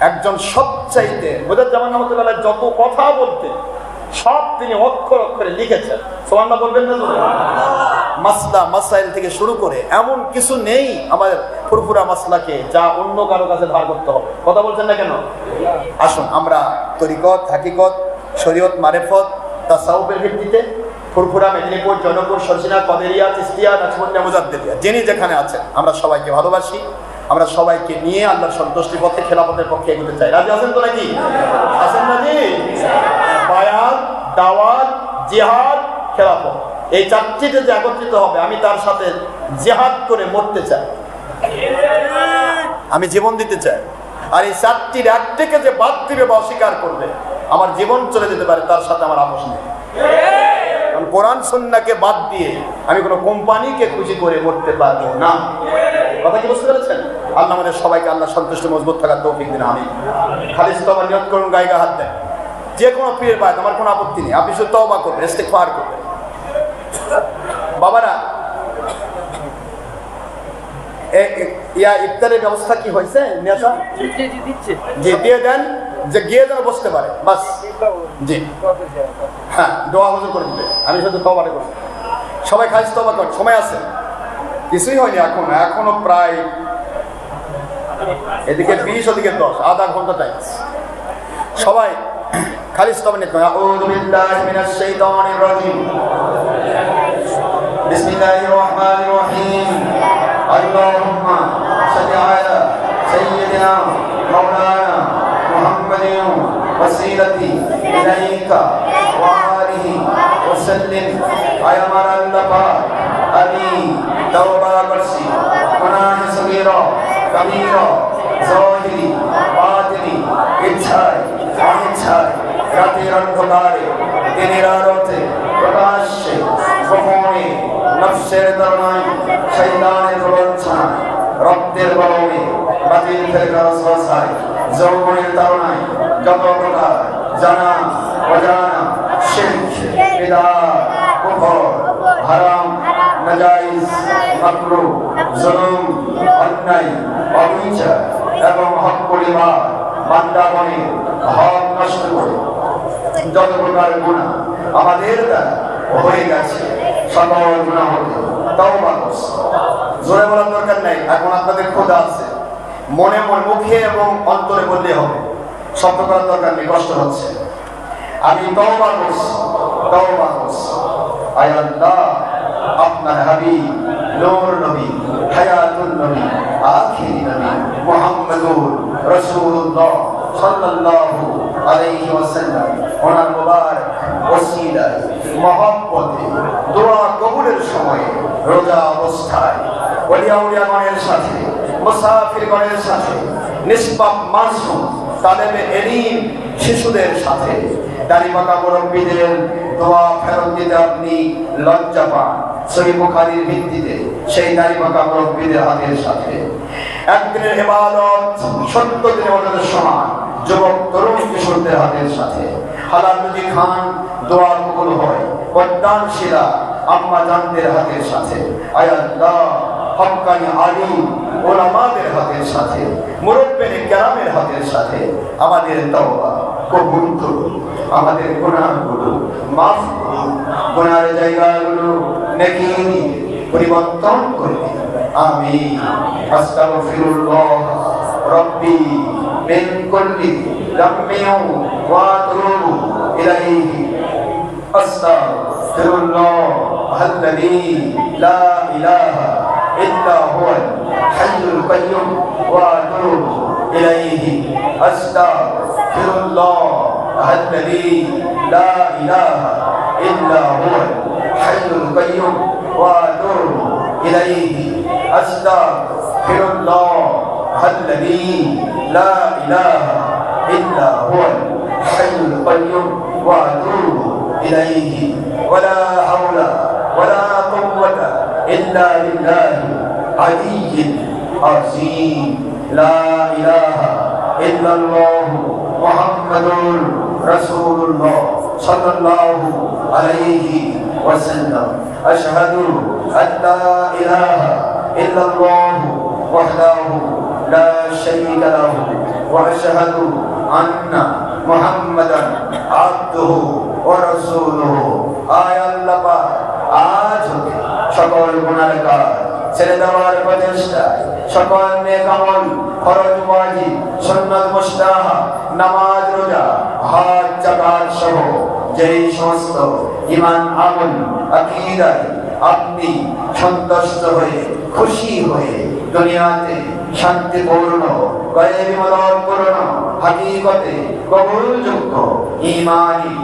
একজন সবচাইতে মুজাদ্দামান রহমাতুল্লাহ যত কথা বলতেন সব তিনি অক্ষর অক্ষরে লিখেছেন। সুবহানাল্লাহ বলবেন না? মাসলা মাসাইল থেকে শুরু করে এমন কিছু নেই আমাদের ফুরফুরা মাসলাকে যা অন্য কারো কাছে ধার করতে হবে। কথা বলছেন না কেন? আসুন আমরা তরিকত, হাকিকত, শরীয়ত, মারেফত, তাসাউফের ভিত্তিতে ফুরফুরা, মেদিনীপুর, জয়নপুর, শর্ষিনা, কদেরিয়া, চিস্তিয়া, নাজমুন্নিয়া, মুজাদ্দিদিয়া, যিনি যেখানে আছেন আমরা সবাইকে ভালোবাসি, আমরা সবাইকে নিয়ে আল্লাহর সন্তুষ্টির পথে, খেলাফতের পক্ষে এগোতে চাই। রাজি আছেন তো নাকি? আছেন নাকি? বায়াত, দাওয়াত, জিহাদ, খেলাফত, এই চারটিতে যে একত্রিত হবে, আমি তার সাথে জিহাদ করে মরতে চাই, আমি জীবন দিতে চাই। আর এই চারটির একটিকে যে বাদ দিবে বা অস্বীকার করবে, আমার জীবন চলে যেতে পারে, তার সাথে আমার আপোষ নেই। কোরআন সুন্নাহকে বাদ দিয়ে আমি কোনো কোম্পানিকে খুশি করে মরতে পারবো না। কথা কি বুঝতে পেরেছেন? আল্লাহ আমাদের সবাইকে আল্লাহ সন্তুষ্ট মজবুত থাকার তৌফিক দিন। আমি খালিস তওবা নিয়ত করুন, গায়ে হাত দেন, যে কোনো পীরের বায়াত, আমার কোনো আপত্তি নেই, আপনি শুধু তওবা করবেন, ইস্তিগফার করবেন। বাবারা, ইফতারের ব্যবস্থা কি হয়েছে? জি, দিয়ে দেন, যে গিয়ে যেন বসতে পারে, বাস। জি হ্যাঁ, দোয়া হুজুর করে দিবে, আমি শুধু তওবাটা করব। সবাই খালিস তওবা কর, সময় আছে, কিছুই হয়নি এখনো প্রায় এদিকে 20 ওদিকে 10, আধা ঘন্টা টাইম। সবাই খালিস তওবা নিয়ে করেন। আউযু বিল্লাহি মিনাশ শাইতানির রাজিম, বিসমিল্লাহির রহমানির রহিম, আল্লাহুম্মা সাল্লি আলা সাইয়্যিদিনা মাওলানা মুহাম্মাদিন ওয়াসিলাতি ইলাইকা ওয়া আলিহি ওয়া সাল্লিম। আয় আমার আল্লাহ পাক, আমি তওবা করছি গুনাহ সগীরা কাবীরা, যাহিরি বাতিনি, ইচ্ছায় অনিচ্ছায়, রাতের অন্ধকারে, দিনের আলোতে, প্রকাশ্যে, গোপনে, নফসের দরনায়, শয়তানের প্রবঞ্চনায়, রক্তের গরমে, বাতিল ফেরকার ওয়াসওয়াসায়, যৌবনের তাড়নায়, যত প্রকার জানা অজানা শিরক, বিদআত, কুফর, হারাম, নাজায়েজ, মাকরুহ, জুলুম, অন্যায়, অবিচার এবং হক পরিবার বান্দাগণের হক নষ্ট করে যত প্রকার গুনাহ আমাদের দ্বারা হয়ে গেছে, সকল গুনাহ হতে তওবা করছি। জোরে বলার দরকার নাই, এখন আপনাদের খোদা আছে, মনে মুখে এবং অন্তরে বললে হবে, শব্দ করার দরকার নেই, কষ্ট হচ্ছে। আমি তওবা করছি, তওবা করছি। আয় আল্লাহ, আপনার হাবিব নূর নবী হায়াতুন নবী আখিরি নবী মুহাম্মদুর রাসূলুল্লাহ সাল্লাল্লাহু আলাইহি ওয়াসাল্লাম ওনার মুবারক ওসিলায় মহব্বতে দোয়া কবুলের সময়ে রোজা অবস্থায় ওলিয়াউলিয়াগণের সাথে মুসাফিরগণের সাথে নিষ্পাপ মাসুম তালেবে এলিম শিশুদের সাথে দাড়িপাকা মুরব্বীদের দোয়া ফেরত দিতে আপনি লজ্জা পান। সহিহ বুখারীর ভিত্তিতে সেই দাড়িপাকা মুরব্বীদের হাতের সাথে একদিনের ইবাদত 70 দিনের ইবাদতের সমান যুবক তরুণ কিশোরদের হাতের সাথে হালাল রুজি খান দোয়া কবুল হয় পদ্মান শিলা আম্মা জানদের হাতের সাথে আয় আল্লাহ হক্কানি আলিম ওলামাদের হাতের সাথে মুরব্বিনে কেরামের হাতের সাথে আমাদের তওবা কবুল করুন, আমাদের গুনাহগুলো মাফ করুন, গুনাহের জায়গাগুলো নেকি দিয়ে পরিবর্তন করে দিন। আমিন। আস্তাগফিরুল্লাহ রাব্বি মিন কুল্লি যামবিন ওয়া আতুবু ইলাইহি আস্তাগফিরুল্লাহ আল্লাযী লা ইলাহা ইল্লা হুয়াল হাইয়ুল কাইয়্যুম ওয়া আতুবু ইলাইহি আস্তাগফিরুল্লাহ আল্লাযী লা ইলাহা ইল্লা হুয়াল হাইয়ুল কাইয়্যুম ওয়া আতুবু ইলাইহি আস্তাগফিরুল্লাহ আল্লাযী লা ইলাহা ইল্লা হুয়াল হাইয়ুল কাইয়্যুম ওয়া আতুবু ইলাইহি ওয়ালা হাওলা ওয়ালা কুওয়াতা ইল্লা বিল্লাহি আলিয়্যিল আযীম। লা ইলাহা ইল্লাল্লাহ মুহাম্মাদুর রাসূলুল্লাহ সাল্লাল্লাহু আলাইহি ওয়াসাল্লাম। আশহাদু আল্লা ইলাহা ইল্লাল্লাহ ওয়াহদাহু লা শারীকা লাহু ওয়া আশহাদু আন্না মুহাম্মাদান আবদুহু ওয়া রাসূলুহু। আয় আল্লাহ পাক, আজ হতে সকল গুনাহের কাজ ছেড়ে দেওয়ার প্রচেষ্টায় সকল নেক আমল ফরজ ওয়াজিব সুন্নাত মুস্তাহাব নামাজ রোজা হজ যাকাত সহ যেই সমস্ত ঈমান আমল আকীদায় আপনি সন্তুষ্ট হয়ে খুশি হয়ে দুনিয়াতে শান্তিপূর্ণ গায়েবী মদতপূর্ণ হাকিকতে কবুলযোগ্য ঈমানী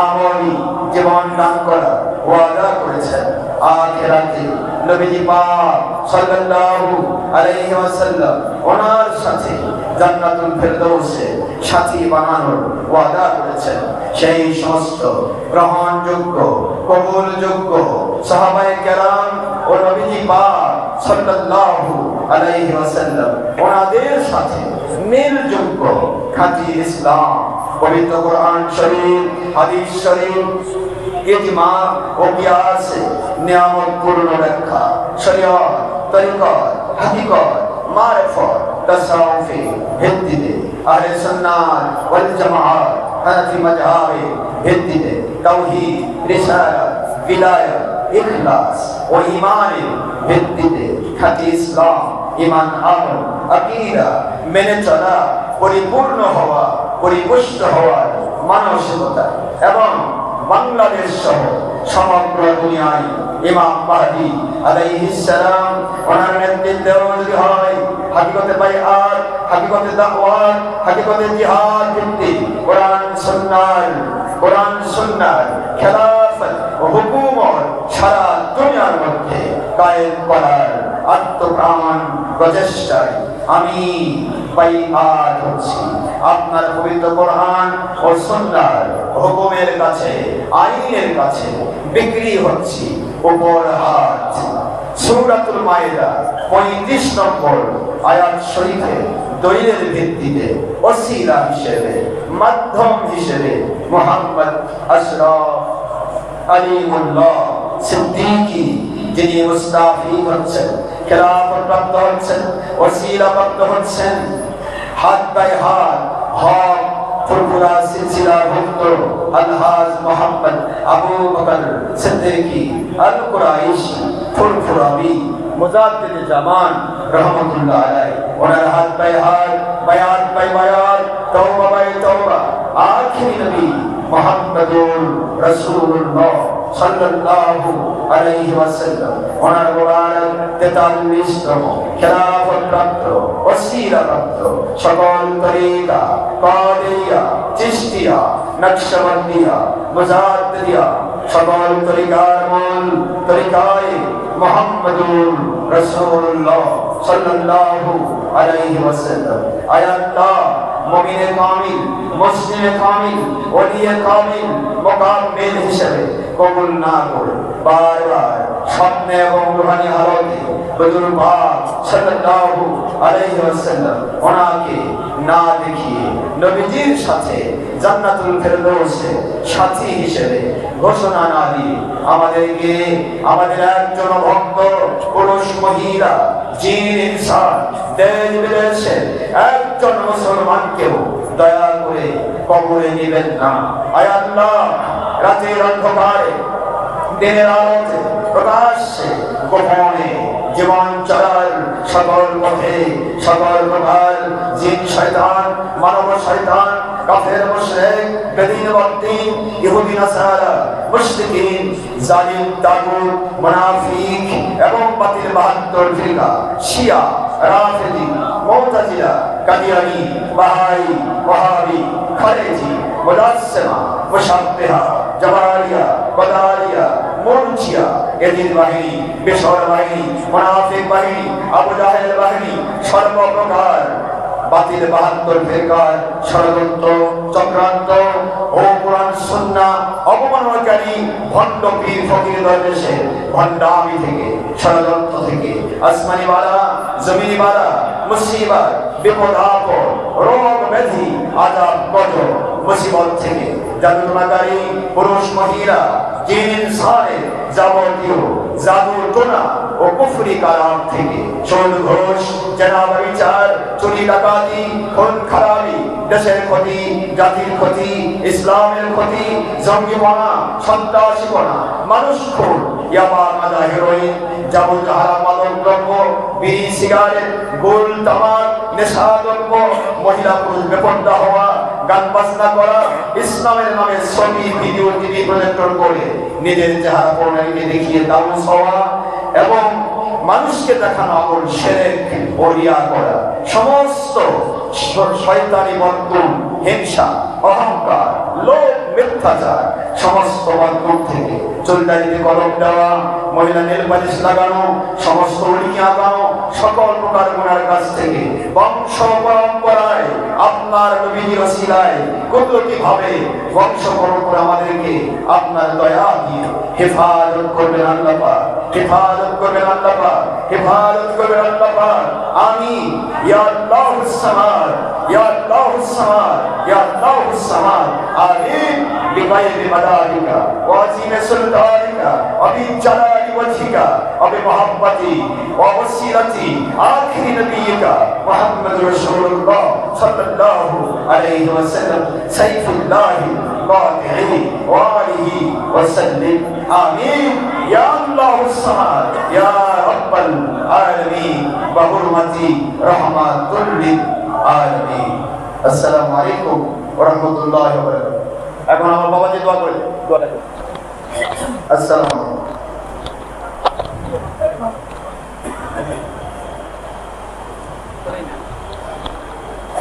আমলী জীবন দান করা ওয়াদা করেছেন, আখিরাতে নবীজি পাক সাল্লাল্লাহু আলাইহি ওয়াসাল্লাম ওনার সাথে জান্নাতুল ফেরদৌসে সাথী বানানোর ওয়াদা করেছেন। সেই সমস্ত গ্রহণযোগ্য কবুলযোগ্য সাহাবায়ে কেরাম ও নবীজি পাক সাল্লাল্লাহু আলাইহি ওয়াসাল্লাম ওনাদের সাথে মিলযোগ্য খাঁটি ইসলাম পবিত্র কোরআন শরীফ হাদিস শরীফ ইজমা ও কিয়াসে নিয়ামত পূর্ণ ব্যাখ্যা শরীয়ত তরিকত হাকিকত মারিফত তাসাউফি ভিত্তিতে আহলে সুন্নাত ওয়াল জামাআত হানাফি মাযহাবে ভিত্তিতে তাওহীদ রিসালাত বিলায়াত ইখলাস ও ঈমানের ভিত্তিতে খাঁটি ইসলাম ঈমান আমল আকীদা মেনে চলা পরিপূর্ণ হওয়া পরিপুষ্ট হওয়ার মানসিকতা এবং বাংলাদেশ সহ সমগ্র দুনিয়ায় ইমাম মাহদী আলাইহিস সালাম ওনার নেতৃত্বে যদি হয় হাকিকতে বাইআত হাকিকতে দাওয়াত হাকিকতে জিহাদ ভিত্তিক কোরআন সুন্নাহর খেলাফত ও হুকুমত সারা দুনিয়ার মধ্যে কায়েম করার আত্মপ্রাণ প্রচেষ্টায় আমি বাইআত হচ্ছি। আপনার পবিত্র কোরআন ও সুন্নাহর হুকুমের কাছে আইনের কাছে বিক্রি হচ্ছি উপর হাত। সূরাতুল মাইদা 35 নম্বর আয়াত শরীফে দলিলের ভিত্তিতে ওসিলা হিসেবে মাধ্যম হিসেবে মুহাম্মদ আশরাফ আলিমুল্লাহ সিদ্দিকী যিনি মুস্তাফি হচ্ছেন খেলাফত প্রাপ্ত হচ্ছেন ওসিলা প্রাপ্ত হচ্ছেন হাত বাই হাত হক ফুরফুরা সিলসিলা ভুক্ত আলহাজ মোহাম্মদ আবু বকর সিদ্দিকী আল কুরাইশি ফুরফুরাবি মুজাদ্দিদ জামান রহমাতুল্লাহ আলাইহি ওনার হাত বাই হাত বায়াত বাই বায়াত তওবা বাই তওবা আখিরি নবী মুহাম্মদুর রাসূলুল্লাহ সাল্লাল্লাহু আলাইহি ওয়াসাল্লাম ওনার মোবারক 43তম খেলাফত প্রাপ্ত ওসিলা প্রাপ্ত সকল তরিকা কাদেরিয়া চিশতিয়া নকশবন্দিয়া মুজাদ্দিয়া সকল তরিকার মূল তরিকায় মুহাম্মদুর রাসূলুল্লাহ সাল্লাল্লাহু আলাইহি ওয়াসাল্লাম। আয় আল্লাহ, মুমিনে কামিল, মুসলিমে কামিল, ওলিয়ে কামিল, মুকাম্মিল হিসেবে কবুল না করে বারবার স্বপ্নে এবং রূহানি হালতে হুজুর পাক সাল্লাল্লাহু আলাইহি ওয়াসাল্লাম ওনাকে না দেখিয়ে নবীজির সাথে জান্নাতুল ফেরদৌসে সাথী হিসেবে ঘোষণা না দিয়ে আমাদেরকে আমাদের একজন ভক্ত পুরুষ মহিলা জিন ইনসান দেশ বিদেশে একজন মুসলমানকেও দয়া করে কবরে নেবেন না। আয় আল্লাহ, রাতের অন্ধকারে দিনের আলোতে প্রকাশ্যে গোপনে জীবন চলার সকল পথে সকল প্রকার জিন শয়তান মানব শয়তান কাফের মুশরিক বেদিন বদ্দিন ইহুদি নাসারা মুশরিকিন জালিম তাগুত মুনাফিক এবং বাতিল 72 ফিরকা শিয়া রাফিদি মুতাজিলা কাদিয়ানি বাহাই ওয়াহাবি খারেজি মুদাসসিমা মুশাব্বিহা জাবারিয়া কদারিয়া মুরজিয়া এদিন বাহিনী বেসর বাহিনী মুনাফিক বাহিনী আবু জাহেল বাহিনী সর্বপ্রকার বাতিল 72 ফিরকার ষড়যন্ত্র চক্রান্ত ও কোরআন সুন্নাহ অবমাননাকারী ভণ্ড পীর ফকির দরবেশে ভণ্ডামি থেকে ষড়যন্ত্র থেকে আসমানি বালা জমিনি বালা মুসিবত বিপদ আপদ রোগ ব্যাধি আযাব গজব মুসিবত থেকে জাদুটনাকারী পুরুষ মহিলা জিন ইনসানের যাবতীয় জাদু টোনা ও কুফরি কালাম থেকে সুদ ঘোষ জেনাবা বিচার চুরি ডাকাতি খুন খারাপি দেশের ক্ষতি জাতির ক্ষতি ইসলামের ক্ষতি জঙ্গিপনা সন্ত্রাসীপনা মানুষ খুন ইয়াবা গাঁজা হেরোইন যাবতীয় হারাম মাদক দ্রব্য বিড়ি সিগারেট গোল তামাক নেশা দ্রব্য মহিলা পুরুষ বেপর্দা হওয়া গান বাজনা করা ইসলামের নামে ছবি ভিডিও টিভি প্রজেক্টর করে নিজের চেহারা পৌঁছাইতে দেখিয়ে দাউস হওয়া এবং মানুষকে দেখানো আমল শিরক ও রিয়া করা সমস্ত শয়তানি বর্তমান হিংসা অহংকার লোভ মিথ্যাচার সমস্ত বর্তমান থেকে চুলদারিতে কলম দেওয়া মহিলা নেল পালিশ লাগানো সমস্ত উড়িয়ে আগানো সকল প্রকার গুনার কাছ থেকে বংশ পরম্পরায় আপনার নবীর ওসিলায় কুদরতি ভাবে বংশ পরম্পরা আমাদেরকে আপনার দয়া দিয়ে হেফাজত করবেন আল্লাহ পাক, হেফাজত করবেন আল্লাহ পাক, হেফাজত করবেন আল্লাহ পাক। আমিন ইয়া আল্লাহুস সামাদ ইয়া আল্লাহুস সামাদ ইয়া আল্লাহুস সামাদ। আমিন বিগাইরি মাদালিকা ওয়া আজিমে সুলতানিকা ওয়া বিজালালি ওয়াজহিকা ওয়া বিমুহাব্বতি ওয়া ওয়াসিলাতি আখিরি নবিয়িকা মুহাম্মাদুর রাসূলুল্লাহ সাল্লাল্লাহু আলাইহি ওয়াসাল্লাম সাইফুল্লাহি কাতিহি ওয়া আলিহি ওয়াসাল্লিম। আমিন ইয়া আল্লাহুস সামাদ ইয়া রাব্বাল আলামিন বিহুরমাতি রাহমাতুল লিল আলামিন। আসসালামু আলাইকুম ওয়া রাহমাতুল্লাহি ওয়া বারাকাতুহু। এখন আমার বাবাজি দোয়া করে দোয়াটা আসসালামু আলাইকুম।